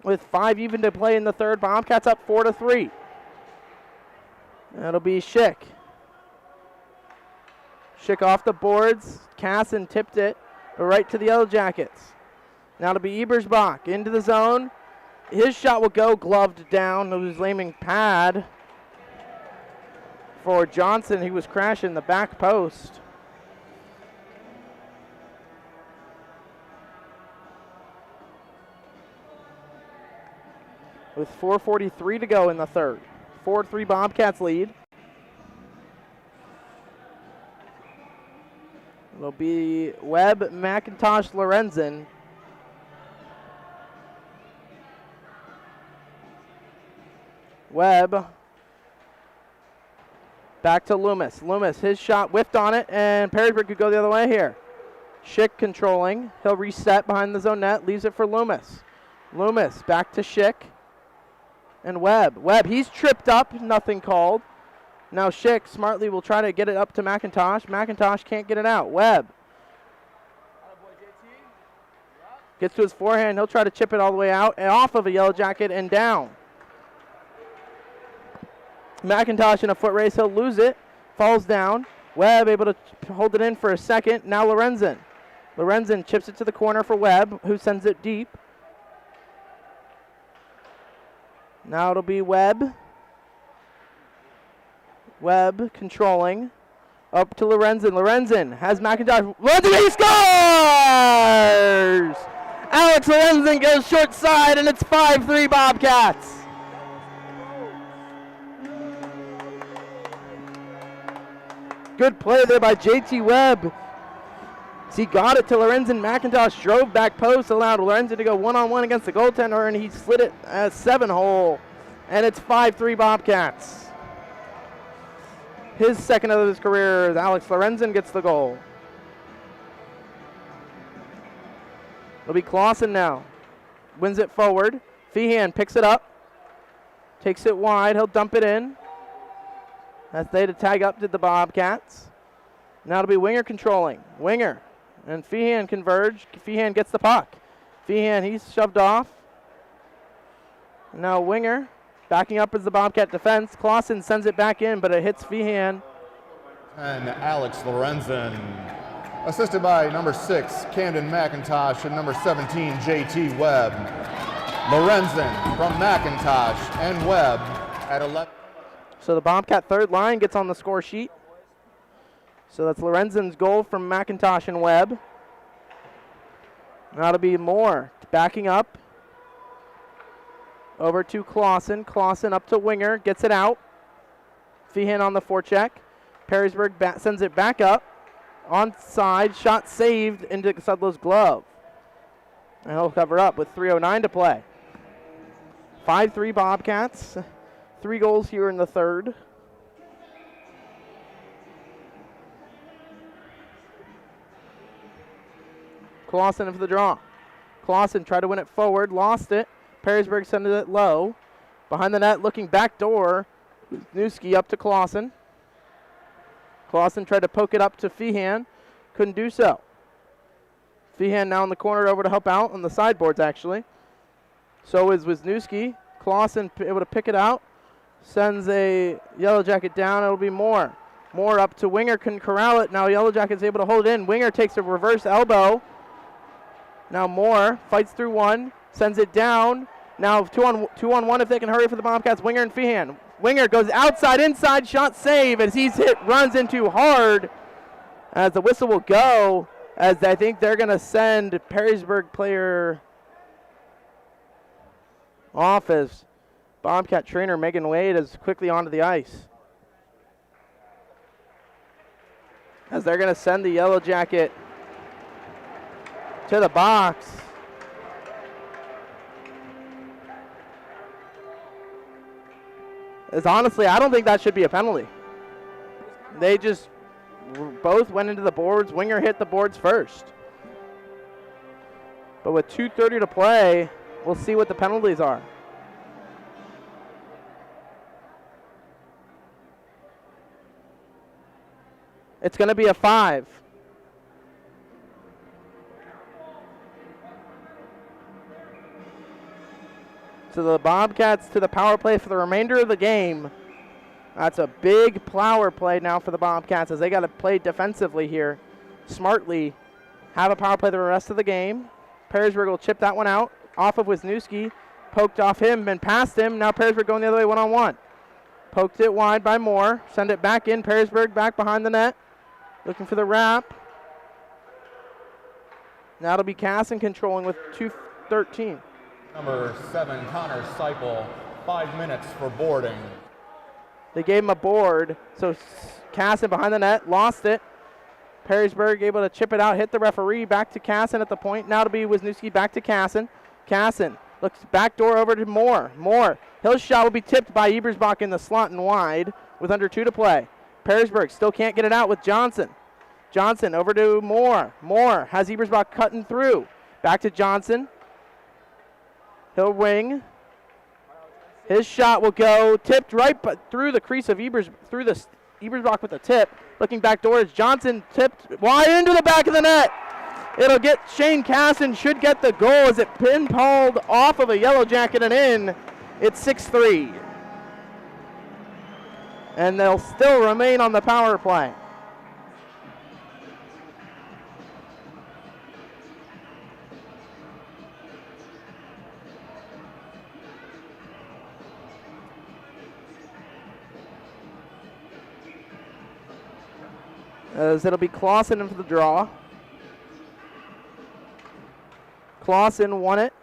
B: with 5 even to play in the third. Bobcats up 4-3. That'll be Schick. Schick off the boards. Casson tipped it right to the Yellow Jackets. Now it'll be Ebersbach into the zone. His shot will go gloved down. It was aiming pad for Johnson. He was crashing the back post. With 4:43 to go in the third. 4-3 Bobcats lead. It'll be Webb, McIntosh, Lorenzen. Webb. Back to Loomis. Loomis, his shot whiffed on it, and Perrysburg could go the other way here. Schick controlling. He'll reset behind the zone net, leaves it for Loomis. Loomis back to Schick. And Webb. Webb, he's tripped up, nothing called. Now Schick smartly will try to get it up to McIntosh. McIntosh can't get it out. Webb. Gets to his forehand. He'll try to chip it all the way out and off of a Yellow Jacket and down. McIntosh in a foot race. He'll lose it. Falls down. Webb able to hold it in for a second. Now Lorenzen. Lorenzen chips it to the corner for Webb, who sends it deep. Now it'll be Webb. Webb controlling. Up to Lorenzen. Lorenzen has McIntosh. Lorenzen, he scores! Alex Lorenzen goes short side, and it's 5-3 Bobcats. Good play there by JT Webb. He got it to Lorenzen. McIntosh drove back post, allowed Lorenzen to go one-on-one against the goaltender, and he slid it at 7-hole. And it's 5-3 Bobcats. His second of his career as Alex Lorenzen gets the goal. It'll be Clausen now. Wins it forward. Feehan picks it up. Takes it wide. He'll dump it in. As they to tag up did the Bobcats. Now it'll be Winger controlling. Winger and Feehan converge. Feehan gets the puck. Feehan, he's shoved off. Now Winger backing up as the Bobcat defense. Clausen sends it back in, but it hits Feehan.
C: And Alex Lorenzen, assisted by number 6, Camden McIntosh, and number 17, JT Webb. Lorenzen from McIntosh and Webb at 11.
B: So the Bobcat third line gets on the score sheet. So that's Lorenzen's goal from McIntosh and Webb. Now it'll be Moore backing up. Over to Clausen. Clausen up to Winger. Gets it out. Feehan on the forecheck. Perrysburg sends it back up. Onside, shot saved into Sudlow's glove. And he'll cover up with 3:09 to play. 5-3 Bobcats. 3 goals here in the third. Clausen in for the draw. Clausen tried to win it forward, lost it. Perrysburg sent it low. Behind the net, looking back door. Newski up to Clausen. Clausen tried to poke it up to Feehan. Couldn't do so. Feehan now in the corner over to help out on the sideboards, actually. So is Wisniewski. Clausen able to pick it out. Sends a Yellow Jacket down. It'll be Moore. Moore up to Winger. Couldn't corral it. Now Yellow Jacket's able to hold it in. Winger takes a reverse elbow. Now Moore fights through one. Sends it down. Now 2-on-1 if they can hurry for the Bobcats. Winger and Feehan. Winger goes outside, inside, shot save as he's hit, runs into hard. As the whistle will go, as I think they're going to send Perrysburg player off as Bobcat trainer Megan Wade is quickly onto the ice. As they're going to send the Yellow Jacket to the box. As honestly, I don't think that should be a penalty. They just both went into the boards. Winger hit the boards first. But with 2:30 to play, we'll see what the penalties are. It's going to be a 5. So the Bobcats to the power play for the remainder of the game. That's a big power play now for the Bobcats as they got to play defensively here. Smartly have a power play the rest of the game. Perrysburg will chip that one out off of Wisniewski. Poked off him and past him. Now Perrysburg going the other way 1-on-1. Poked it wide by Moore. Send it back in. Perrysburg back behind the net. Looking for the wrap. Now it'll be Casson controlling with 2:13.
C: Number 7, Connor Seipel, 5 minutes for boarding.
B: They gave him a board, so Casson behind the net, lost it. Perrysburg able to chip it out, hit the referee, back to Casson at the point. Now to be Wisniewski, back to Casson. Casson looks back door over to Moore. Moore, his shot will be tipped by Ebersbach in the slot and wide with under 2 to play. Perrysburg still can't get it out with Johnson. Johnson over to Moore. Moore has Ebersbach cutting through. Back to Johnson. He'll wing. His shot will go tipped right through the crease of Ebersbach with a tip. Looking back doors, Johnson tipped wide into the back of the net. It'll get Shane Casson, should get the goal as it pinballed off of a Yellow Jacket and in. It's 6-3. And they'll still remain on the power play. As it'll be Clausen in for the draw. Clausen won it.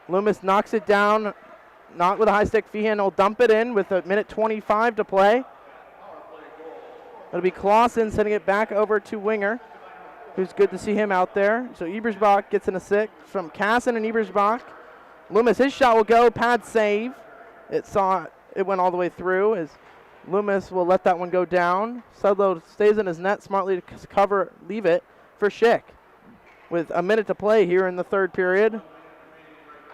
B: Loomis knocks it down, not with a high stick. Feehan will dump it in with 1:25 to play. It'll be Clausen sending it back over to Winger, who's good to see him out there. So Ebersbach gets an assist from Casson and Ebersbach. Loomis, his shot will go, pad save. It went all the way through as Loomis will let that one go down. Sudlow stays in his net smartly to leave it for Schick. With a minute to play here in the third period.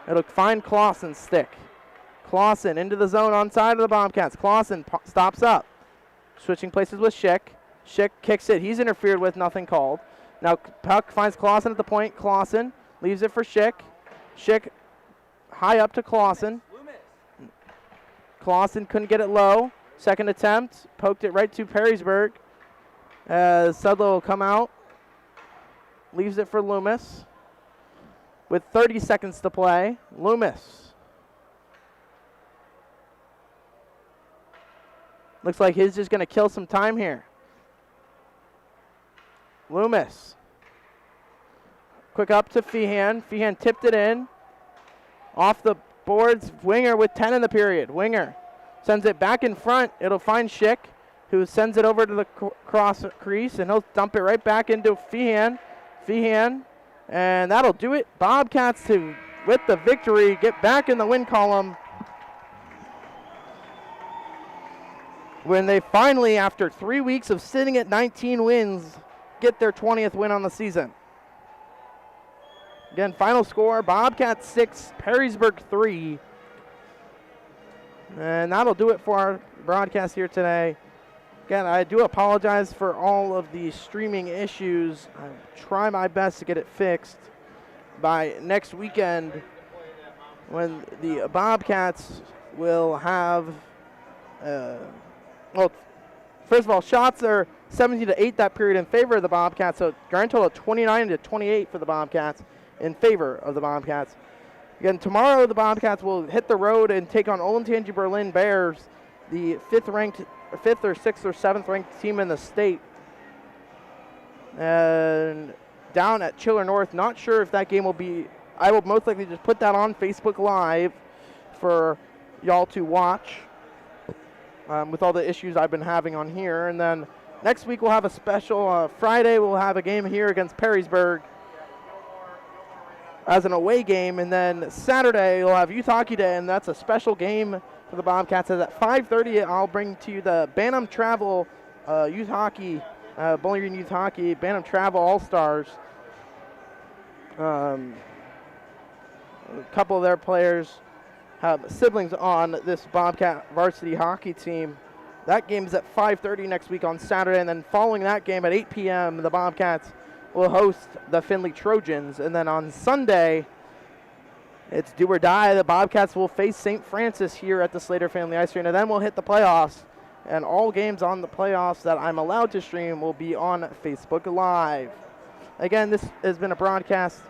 B: It'll find Clausen's stick. Clausen into the zone on side of the Bobcats. Clausen stops up. Switching places with Schick. Schick kicks it. He's interfered with, nothing called. Now puck finds Clausen at the point. Clausen leaves it for Schick. Schick high up to Clausen. Clausen couldn't get it low. Second attempt, poked it right to Perrysburg. As Sudlow will come out. Leaves it for Loomis. With 30 seconds to play, Loomis. Looks like he's just going to kill some time here. Loomis. Quick up to Feehan. Feehan tipped it in. Off the boards, Winger with 10 in the period. Winger Sends it back in front. It'll find Schick, who sends it over to the cross crease, and he'll dump it right back into Feehan. And that'll do it. Bobcats with the victory, get back in the win column. When they finally, after 3 weeks of sitting at 19 wins, get their 20th win on the season. Again, final score, Bobcats 6, Perrysburg 3. And that'll do it for our broadcast here today. Again, I do apologize for all of the streaming issues. I'll try my best to get it fixed by next weekend, when the Bobcats will have, well, first of all, shots are 17-8 that period in favor of the Bobcats, so grand total of 29-28 for the Bobcats in favor of the Bobcats. Again, tomorrow the Bobcats will hit the road and take on Olentangy Berlin Bears, the fifth or sixth or seventh ranked team in the state. And down at Chiller North, not sure if that game will be, I will most likely just put that on Facebook Live for y'all to watch with all the issues I've been having on here. And then next week we'll have a special, Friday we'll have a game here against Perrysburg as an away game, and then Saturday we'll have Youth Hockey Day, and that's a special game for the Bobcats. As at 5:30, I'll bring to you the Bantam Travel Youth Hockey, Bowling Green Youth Hockey, Bantam Travel All-Stars. A couple of their players have siblings on this Bobcat varsity hockey team. That game is at 5:30 next week on Saturday, and then following that game at 8 p.m., the Bobcats will host the Findlay Trojans. And then on Sunday, it's do or die. The Bobcats will face St. Francis here at the Slater Family Ice Arena. Then we'll hit the playoffs, and all games on the playoffs that I'm allowed to stream will be on Facebook Live. Again, this has been a broadcast